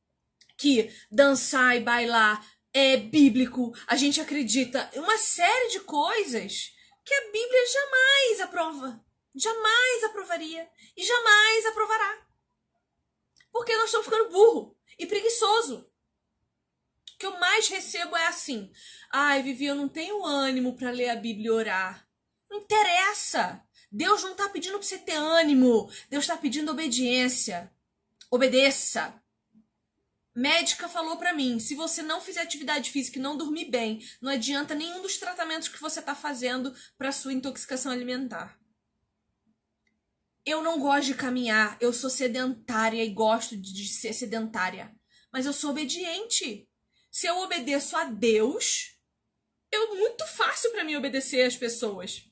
que dançar e bailar é bíblico. A gente acredita em uma série de coisas que a Bíblia jamais aprova. Jamais aprovaria. E jamais aprovará. Porque nós estamos ficando burro e preguiçoso. O que eu mais recebo é assim. Ai, Vivi, eu não tenho ânimo para ler a Bíblia e orar. Não interessa. Deus não está pedindo para você ter ânimo. Deus está pedindo obediência. Obedeça. Médica falou para mim, se você não fizer atividade física e não dormir bem, não adianta nenhum dos tratamentos que você está fazendo para sua intoxicação alimentar. Eu não gosto de caminhar, eu sou sedentária e gosto de ser sedentária. Mas eu sou obediente. Se eu obedeço a Deus, é muito fácil para mim obedecer às pessoas.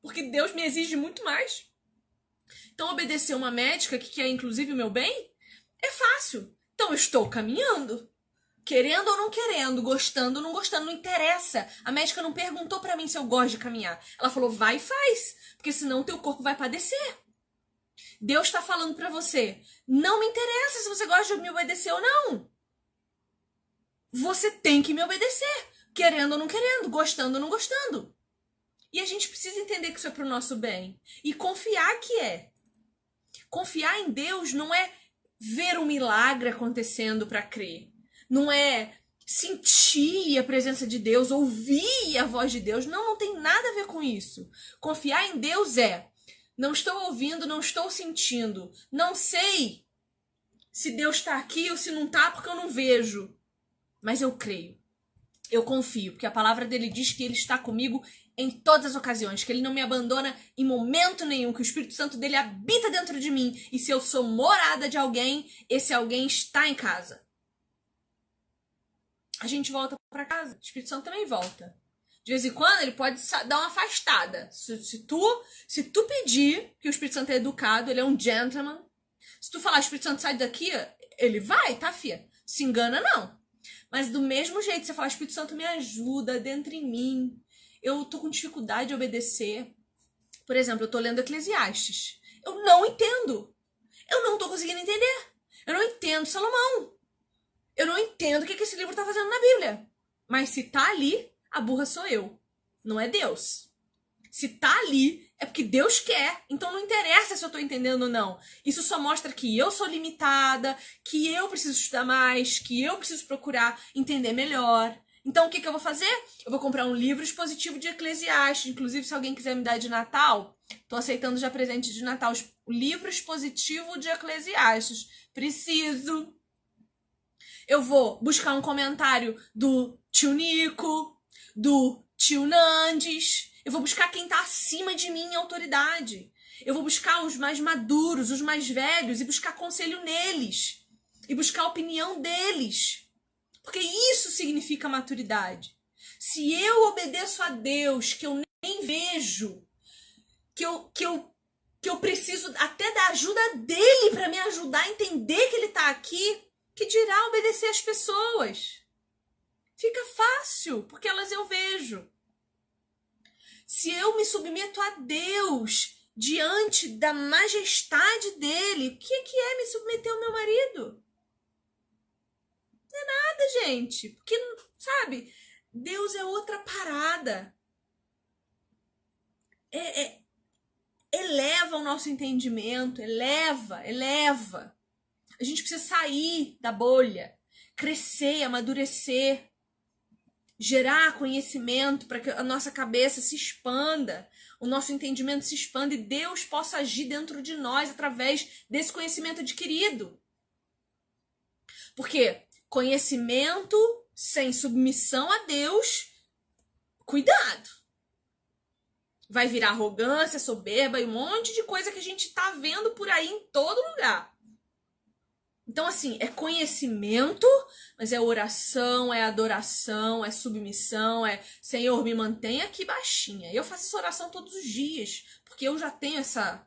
Porque Deus me exige muito mais. Então, obedecer uma médica que quer inclusive o meu bem, é fácil. Então, eu estou caminhando. Querendo ou não querendo, gostando ou não gostando, não interessa. A médica não perguntou pra mim se eu gosto de caminhar. Ela falou, vai e faz, porque senão o teu corpo vai padecer. Deus está falando pra você, não me interessa se você gosta de me obedecer ou não. Você tem que me obedecer, querendo ou não querendo, gostando ou não gostando. E a gente precisa entender que isso é pro nosso bem. E confiar que é. Confiar em Deus não é ver um milagre acontecendo para crer. Não é sentir a presença de Deus, ouvir a voz de Deus. Não tem nada a ver com isso. Confiar em Deus é, não estou ouvindo, não estou sentindo, não sei se Deus está aqui ou se não está, porque eu não vejo. Mas eu creio. Eu confio, porque a palavra dele diz que ele está comigo em todas as ocasiões, que ele não me abandona em momento nenhum, que o Espírito Santo dele habita dentro de mim. E se eu sou morada de alguém, esse alguém está em casa. A gente volta para casa, o Espírito Santo também volta. De vez em quando ele pode dar uma afastada. Se tu pedir, que o Espírito Santo é educado, ele é um gentleman. Se tu falar, Espírito Santo, sai daqui, ele vai, tá, fia? Se engana, não. Mas do mesmo jeito, você fala, Espírito Santo, me ajuda dentro em mim. Eu tô com dificuldade de obedecer. Por exemplo, eu tô lendo Eclesiastes. Eu não entendo. Eu não tô conseguindo entender. Eu não entendo Salomão. Eu não entendo o que esse livro tá fazendo na Bíblia. Mas se tá ali, a burra sou eu. Não é Deus. Se tá ali, é porque Deus quer. Então não interessa se eu tô entendendo ou não. Isso só mostra que eu sou limitada, que eu preciso estudar mais, que eu preciso procurar entender melhor. Então o que eu vou fazer? Eu vou comprar um livro expositivo de Eclesiastes. Inclusive, se alguém quiser me dar de Natal, tô aceitando já presente de Natal, o livro expositivo de Eclesiastes. Preciso. Eu vou buscar um comentário do tio Nico, do tio Nandes. Eu vou buscar quem está acima de mim em autoridade. Eu vou buscar os mais maduros, os mais velhos, e buscar conselho neles. E buscar a opinião deles. Porque isso significa maturidade. Se eu obedeço a Deus, que eu nem vejo, que eu preciso até da ajuda dele para me ajudar a entender que ele está aqui, que dirá obedecer às pessoas? Fica fácil, porque elas eu vejo. Se eu me submeto a Deus diante da majestade dele, o que é me submeter ao meu marido? Não é nada, gente. Porque, sabe, Deus é outra parada. Eleva o nosso entendimento, eleva. A gente precisa sair da bolha, crescer, amadurecer, gerar conhecimento para que a nossa cabeça se expanda, o nosso entendimento se expanda e Deus possa agir dentro de nós através desse conhecimento adquirido. Porque conhecimento sem submissão a Deus, cuidado. Vai virar arrogância, soberba e um monte de coisa que a gente tá vendo por aí em todo lugar. Então, assim, é conhecimento, mas é oração, é adoração, é submissão, é Senhor, me mantenha aqui baixinha. Eu faço essa oração todos os dias, porque eu já tenho essa...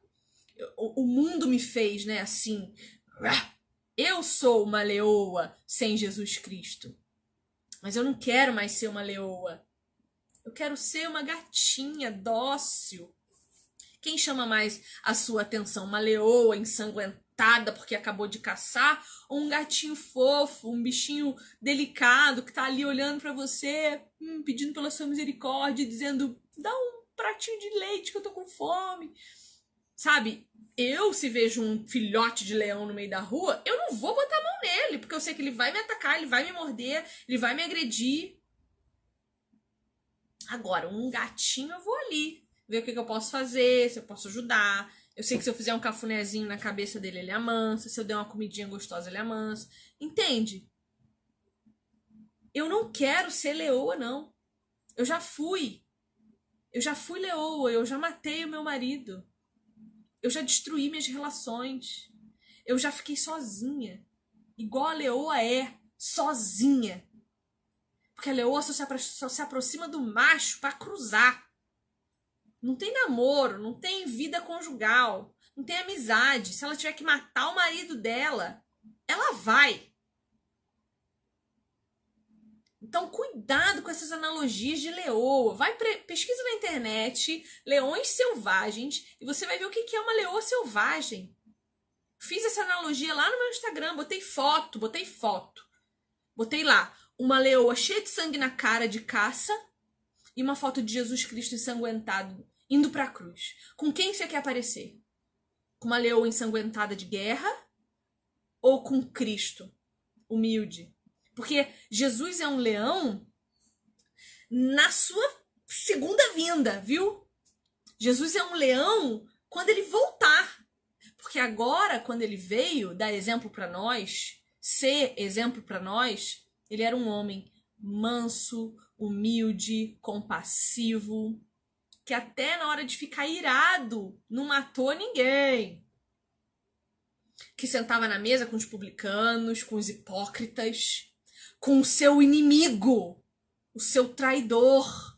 O mundo me fez, né, assim... Eu sou uma leoa sem Jesus Cristo. Mas eu não quero mais ser uma leoa. Eu quero ser uma gatinha dócil. Quem chama mais a sua atenção? Uma leoa ensanguentada porque acabou de caçar, ou um gatinho fofo, um bichinho delicado que tá ali olhando para você, pedindo pela sua misericórdia, dizendo, dá um pratinho de leite que eu tô com fome. Sabe, se vejo um filhote de leão no meio da rua, eu não vou botar a mão nele, porque eu sei que ele vai me atacar, ele vai me morder, ele vai me agredir. Agora, um gatinho eu vou ali, ver o que eu posso fazer, se eu posso ajudar. Eu sei que se eu fizer um cafunézinho na cabeça dele, ele amansa. Se eu der uma comidinha gostosa, ele amansa. Entende? Eu não quero ser leoa, não. Eu já fui. Eu já fui leoa. Eu já matei o meu marido. Eu já destruí minhas relações. Eu já fiquei sozinha. Igual a leoa é. Sozinha. Porque a leoa só se aproxima do macho para cruzar. Não tem namoro, não tem vida conjugal, não tem amizade. Se ela tiver que matar o marido dela, ela vai. Então, cuidado com essas analogias de leoa. Pesquisa na internet, leões selvagens, e você vai ver o que é uma leoa selvagem. Fiz essa analogia lá no meu Instagram, botei foto. Botei lá uma leoa cheia de sangue na cara de caça e uma foto de Jesus Cristo ensanguentado, indo para a cruz. Com quem você quer aparecer? Com uma leoa ensanguentada de guerra ou com Cristo, humilde? Porque Jesus é um leão na sua segunda vinda, viu? Jesus é um leão quando ele voltar. Porque agora, quando ele veio dar exemplo para nós, ser exemplo para nós, ele era um homem manso, humilde, compassivo, que até na hora de ficar irado não matou ninguém. Que sentava na mesa com os publicanos, com os hipócritas, com o seu inimigo, o seu traidor.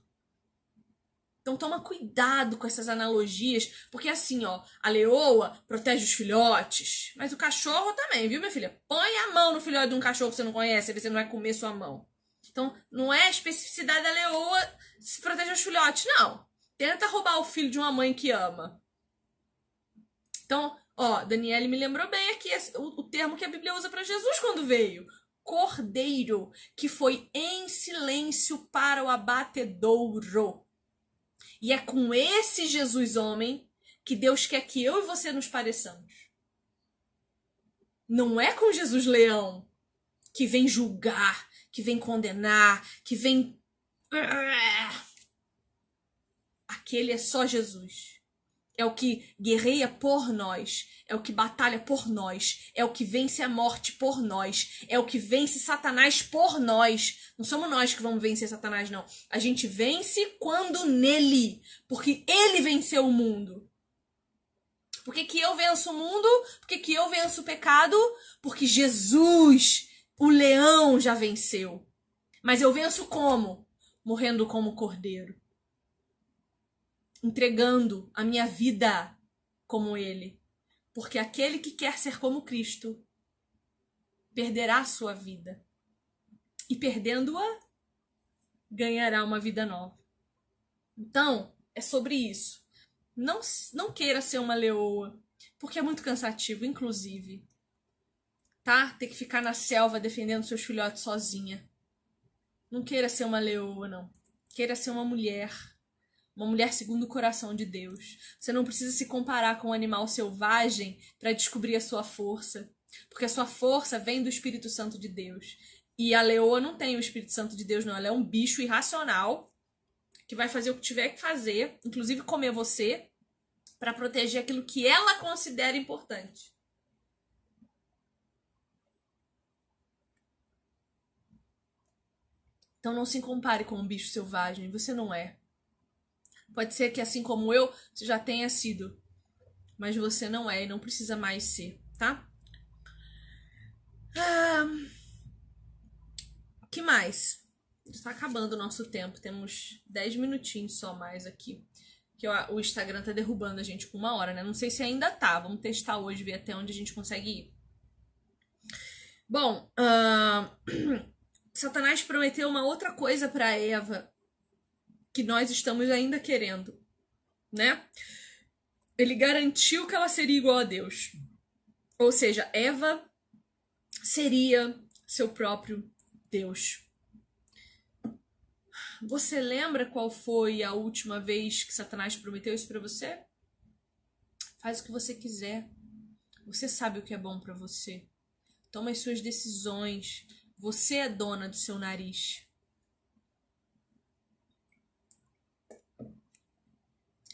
Então toma cuidado com essas analogias, porque assim, ó, a leoa protege os filhotes, mas o cachorro também, viu, minha filha? Põe a mão no filhote de um cachorro que você não conhece, aí você não vai comer sua mão. Então, não é a especificidade da leoa se proteger os filhotes, não. Tenta roubar o filho de uma mãe que ama. Então, ó, Daniele me lembrou bem aqui o termo que a Bíblia usa para Jesus quando veio. Cordeiro, que foi em silêncio para o abatedouro. E é com esse Jesus homem que Deus quer que eu e você nos pareçamos. Não é com Jesus leão, que vem julgar, que vem condenar, que vem... Aquele é só Jesus. É o que guerreia por nós, é o que batalha por nós, é o que vence a morte por nós, é o que vence Satanás por nós. Não somos nós que vamos vencer Satanás, não. A gente vence quando nele, porque ele venceu o mundo. Por que eu venço o mundo? Por que eu venço o pecado? Porque Jesus, o leão, já venceu. Mas eu venço como? Morrendo como cordeiro. Entregando a minha vida como ele. Porque aquele que quer ser como Cristo perderá a sua vida. E perdendo-a, ganhará uma vida nova. Então, é sobre isso. Não queira ser uma leoa, porque é muito cansativo, inclusive. Tá? Ter que ficar na selva defendendo seus filhotes sozinha. Não queira ser uma leoa, não. Queira ser uma mulher segundo o coração de Deus. Você não precisa se comparar com um animal selvagem para descobrir a sua força, porque a sua força vem do Espírito Santo de Deus. E a leoa não tem o Espírito Santo de Deus, não. Ela é um bicho irracional que vai fazer o que tiver que fazer, inclusive comer você, para proteger aquilo que ela considera importante. Então não se compare com um bicho selvagem, você não é. Pode ser que, assim como eu, você já tenha sido. Mas você não é e não precisa mais ser, tá? Que mais? Está acabando o nosso tempo. Temos 10 minutinhos só mais aqui. Que o Instagram tá derrubando a gente com 1 hora, né? Não sei se ainda tá. Vamos testar hoje, ver até onde a gente consegue ir. Bom, Satanás prometeu uma outra coisa para Eva que nós estamos ainda querendo, né? Ele garantiu que ela seria igual a Deus. Ou seja, Eva seria seu próprio Deus. Você lembra qual foi a última vez que Satanás prometeu isso para você? Faz o que você quiser. Você sabe o que é bom para você. Toma as suas decisões. Você é dona do seu nariz.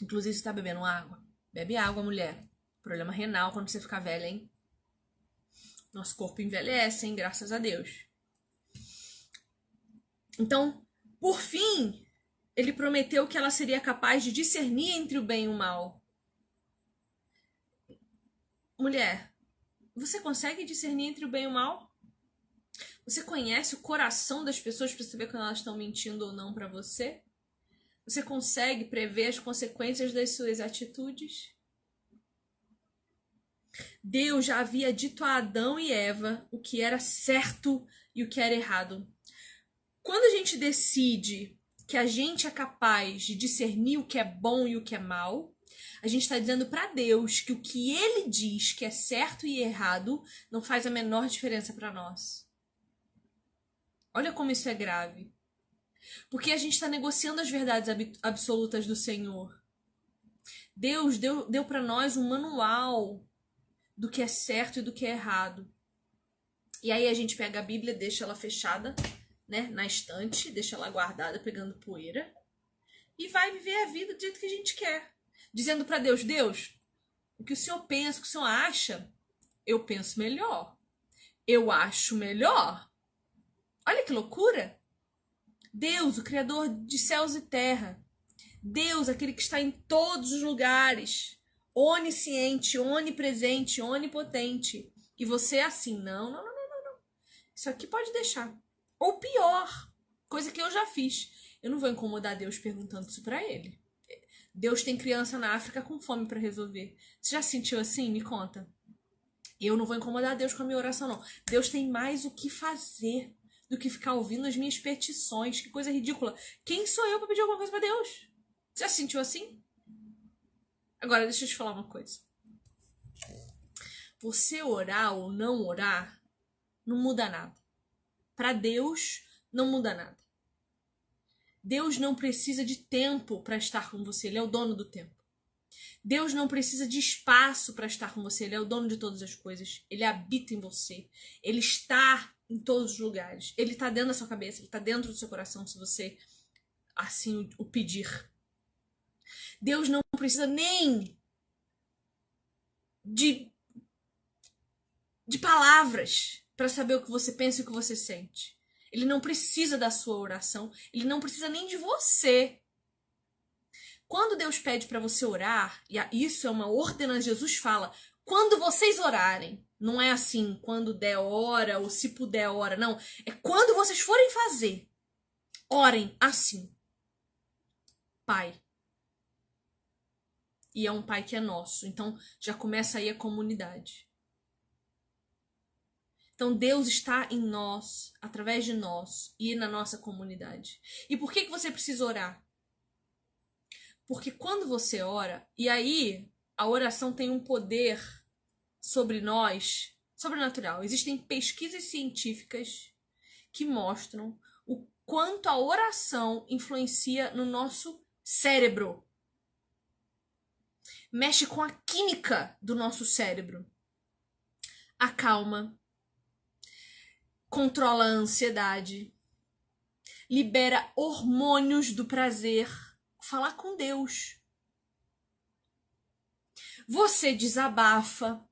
Inclusive, você tá bebendo água? Bebe água, mulher. Problema renal quando você ficar velha, hein? Nosso corpo envelhece, hein? Graças a Deus. Então, por fim, ele prometeu que ela seria capaz de discernir entre o bem e o mal. Mulher, você consegue discernir entre o bem e o mal? Você conhece o coração das pessoas para saber quando elas estão mentindo ou não para você? Você consegue prever as consequências das suas atitudes? Deus já havia dito a Adão e Eva o que era certo e o que era errado. Quando a gente decide que a gente é capaz de discernir o que é bom e o que é mal, a gente está dizendo para Deus que o que Ele diz que é certo e errado não faz a menor diferença para nós. Olha como isso é grave. Porque a gente está negociando as verdades absolutas do Senhor. Deus deu para nós um manual do que é certo e do que é errado. E aí a gente pega a Bíblia, deixa ela fechada, né, na estante, deixa ela guardada, pegando poeira, e vai viver a vida do jeito que a gente quer. Dizendo para Deus, Deus, o que o Senhor pensa, o que o Senhor acha, eu penso melhor. Eu acho melhor. Olha que loucura! Deus, o Criador de céus e terra. Deus, aquele que está em todos os lugares. Onisciente, onipresente, onipotente. E você é assim, não. Isso aqui pode deixar. Ou pior, coisa que eu já fiz. Eu não vou incomodar Deus perguntando isso pra ele. Deus tem criança na África com fome pra resolver. Você já se sentiu assim? Me conta. Eu não vou incomodar Deus com a minha oração, não. Deus tem mais o que fazer do que ficar ouvindo as minhas petições. Que coisa ridícula. Quem sou eu pra pedir alguma coisa pra Deus? Você já se sentiu assim? Agora, deixa eu te falar uma coisa. Você orar ou não orar não muda nada. Para Deus, não muda nada. Deus não precisa de tempo para estar com você. Ele é o dono do tempo. Deus não precisa de espaço para estar com você. Ele é o dono de todas as coisas. Ele habita em você. Ele está em todos os lugares. Ele está dentro da sua cabeça. Ele está dentro do seu coração, se você assim o pedir. Deus não precisa nem de palavras para saber o que você pensa e o que você sente. Ele não precisa da sua oração. Ele não precisa nem de você. Quando Deus pede para você orar, e isso é uma ordenança, Jesus fala, quando vocês orarem, não é assim, quando der hora, ou se puder hora, não. É quando vocês forem fazer, orem assim. Pai. E é um Pai que é nosso, então já começa aí a comunidade. Então Deus está em nós, através de nós e na nossa comunidade. E por que você precisa orar? Porque quando você ora, e aí a oração tem um poder sobre nós, sobrenatural. Existem pesquisas científicas que mostram o quanto a oração influencia no nosso cérebro. Mexe com a química do nosso cérebro. Acalma, controla a ansiedade, libera hormônios do prazer. Falar com Deus. Você desabafa.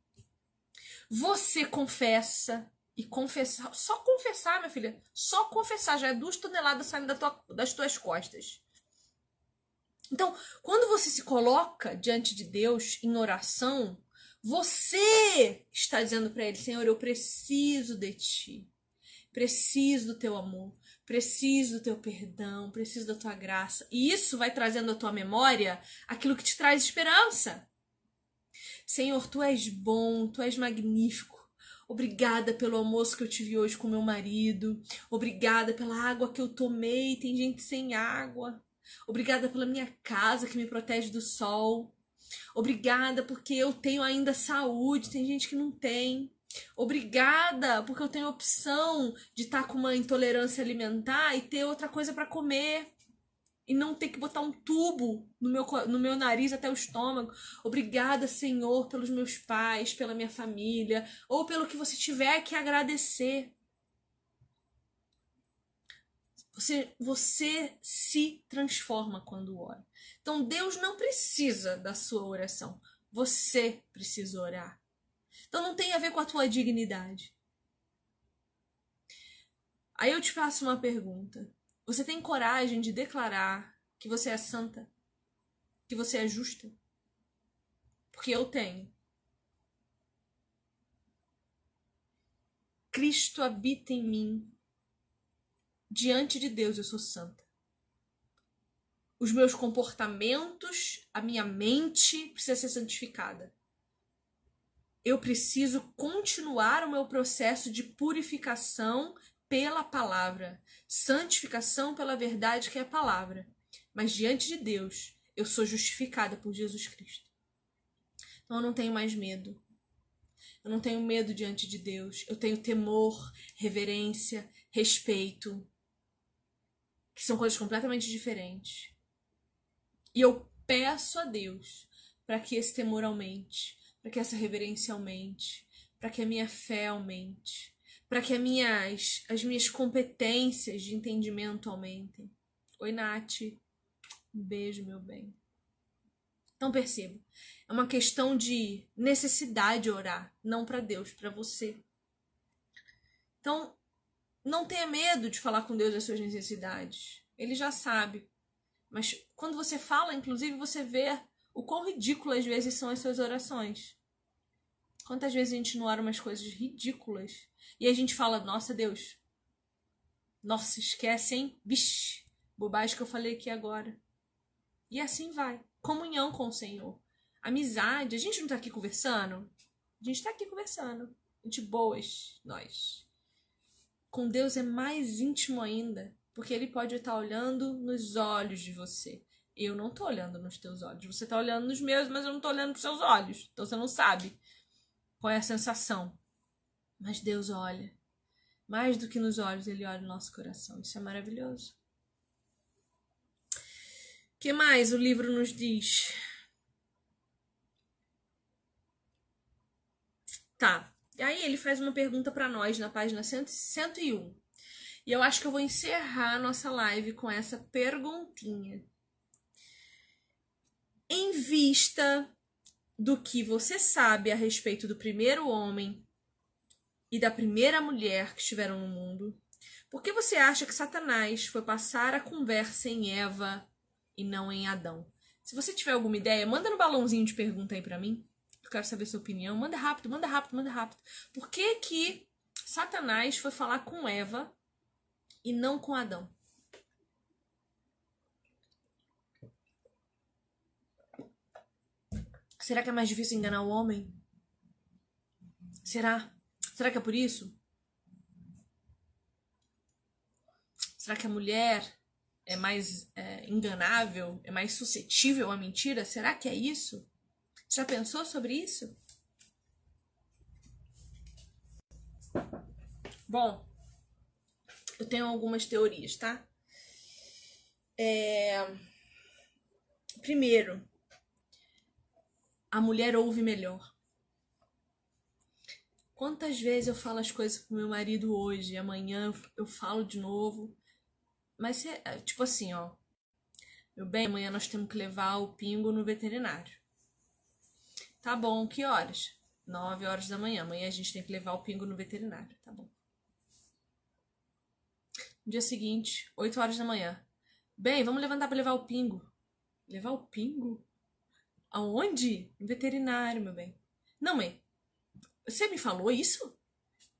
Você confessa. E confessar, só confessar, minha filha, só confessar já é 2 toneladas saindo das tuas costas. Então, quando você se coloca diante de Deus em oração, você está dizendo para ele, Senhor, eu preciso de ti. Preciso do teu amor. Preciso do teu perdão, preciso da tua graça. E isso vai trazendo à tua memória aquilo que te traz esperança. Senhor, tu és bom, tu és magnífico. Obrigada pelo almoço que eu tive hoje com meu marido. Obrigada pela água que eu tomei. Tem gente sem água. Obrigada pela minha casa que me protege do sol. Obrigada porque eu tenho ainda saúde. Tem gente que não tem. Obrigada, porque eu tenho a opção de estar com uma intolerância alimentar e ter outra coisa para comer. E não ter que botar um tubo no meu nariz até o estômago. Obrigada, Senhor, pelos meus pais, pela minha família, ou pelo que você tiver que agradecer. Você se transforma quando ora. Então, Deus não precisa da sua oração. Você precisa orar. Então não tem a ver com a tua dignidade. Aí eu te faço uma pergunta. Você tem coragem de declarar que você é santa? Que você é justa? Porque eu tenho. Cristo habita em mim. Diante de Deus eu sou santa. Os meus comportamentos, a minha mente precisa ser santificada. Eu preciso continuar o meu processo de purificação pela palavra, santificação pela verdade que é a palavra. Mas diante de Deus, eu sou justificada por Jesus Cristo. Então eu não tenho mais medo. Eu não tenho medo diante de Deus. Eu tenho temor, reverência, respeito, que são coisas completamente diferentes. E eu peço a Deus para que esse temor aumente, para que essa reverência aumente, para que a minha fé aumente, para que as minhas competências de entendimento aumentem. Oi, Nath. Um beijo, meu bem. Então perceba, é uma questão de necessidade orar, não para Deus, para você. Então, não tenha medo de falar com Deus as suas necessidades. Ele já sabe. Mas quando você fala, inclusive, você vê o quão ridículo às vezes são as suas orações. Quantas vezes a gente não ora umas coisas ridículas e a gente fala, nossa, Deus, nossa, esquece, hein? Vixe, bobagem que eu falei aqui agora. E assim vai. Comunhão com o Senhor. Amizade. A gente não tá aqui conversando? A gente tá aqui conversando. Gente boas, nós. Com Deus é mais íntimo ainda, porque Ele pode estar olhando nos olhos de você. Eu não tô olhando nos teus olhos. Você tá olhando nos meus, mas eu não tô olhando pros seus olhos. Então você não sabe qual é a sensação. Mas Deus olha. Mais do que nos olhos, Ele olha no nosso coração. Isso é maravilhoso. O que mais o livro nos diz? Tá. E aí ele faz uma pergunta para nós na página 101. E eu acho que eu vou encerrar a nossa live com essa perguntinha. Em vista do que você sabe a respeito do primeiro homem e da primeira mulher que estiveram no mundo, por que você acha que Satanás foi passar a conversa em Eva e não em Adão? Se você tiver alguma ideia, manda no balãozinho de pergunta aí pra mim. Eu quero saber sua opinião. Manda rápido, manda rápido, manda rápido. Por que que Satanás foi falar com Eva e não com Adão? Será que é mais difícil enganar o homem? Será? Será que é por isso? Será que a mulher é mais enganável? É mais suscetível à mentira? Será que é isso? Já pensou sobre isso? Bom, eu tenho algumas teorias, tá? Primeiro, a mulher ouve melhor. Quantas vezes eu falo as coisas pro meu marido hoje, amanhã eu falo de novo. Mas, tipo assim, ó. Meu bem, amanhã nós temos que levar o Pingo no veterinário. Tá bom, que horas? 9 horas da manhã. Amanhã a gente tem que levar o Pingo no veterinário, tá bom. No dia seguinte, 8 horas da manhã. Bem, vamos levantar pra levar o Pingo. Levar o Pingo? Aonde? No veterinário, meu bem. Não, mãe. Você me falou isso?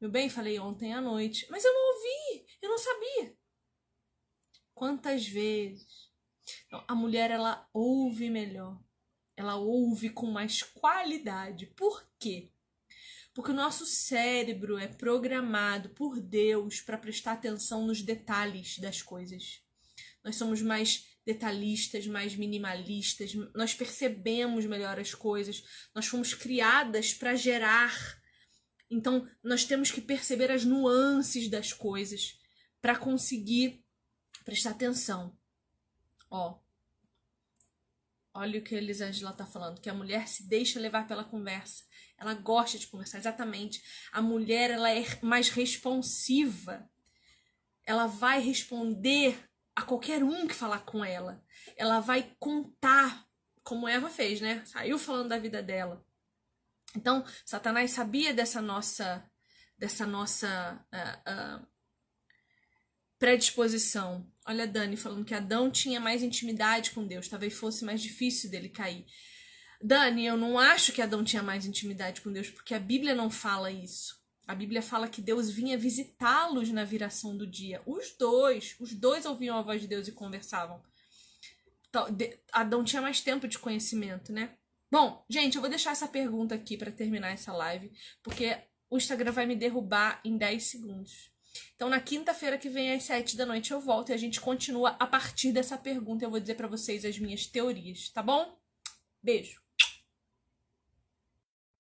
Meu bem, falei ontem à noite. Mas eu não ouvi. Eu não sabia. Quantas vezes? Então, a mulher, ela ouve melhor. Ela ouve com mais qualidade. Por quê? Porque o nosso cérebro é programado por Deus para prestar atenção nos detalhes das coisas. Nós somos mais detalhistas, mais minimalistas, nós percebemos melhor as coisas, nós fomos criadas para gerar. Então, nós temos que perceber as nuances das coisas para conseguir prestar atenção. Olha o que a Elisângela tá falando, que a mulher se deixa levar pela conversa. Ela gosta de conversar, exatamente. A mulher, ela é mais responsiva. Ela vai responder a qualquer um que falar com ela. Ela vai contar, como Eva fez, né? Saiu falando da vida dela. Então, Satanás sabia dessa nossa predisposição. Olha a Dani falando que Adão tinha mais intimidade com Deus, talvez fosse mais difícil dele cair. Dani, eu não acho que Adão tinha mais intimidade com Deus, porque a Bíblia não fala isso. A Bíblia fala que Deus vinha visitá-los na viração do dia. Os dois ouviam a voz de Deus e conversavam. Então, Adão tinha mais tempo de conhecimento, né? Bom, gente, eu vou deixar essa pergunta aqui para terminar essa live, porque o Instagram vai me derrubar em 10 segundos. Então, na quinta-feira que vem, às 7 da noite, eu volto e a gente continua a partir dessa pergunta. Eu vou dizer para vocês as minhas teorias, tá bom? Beijo!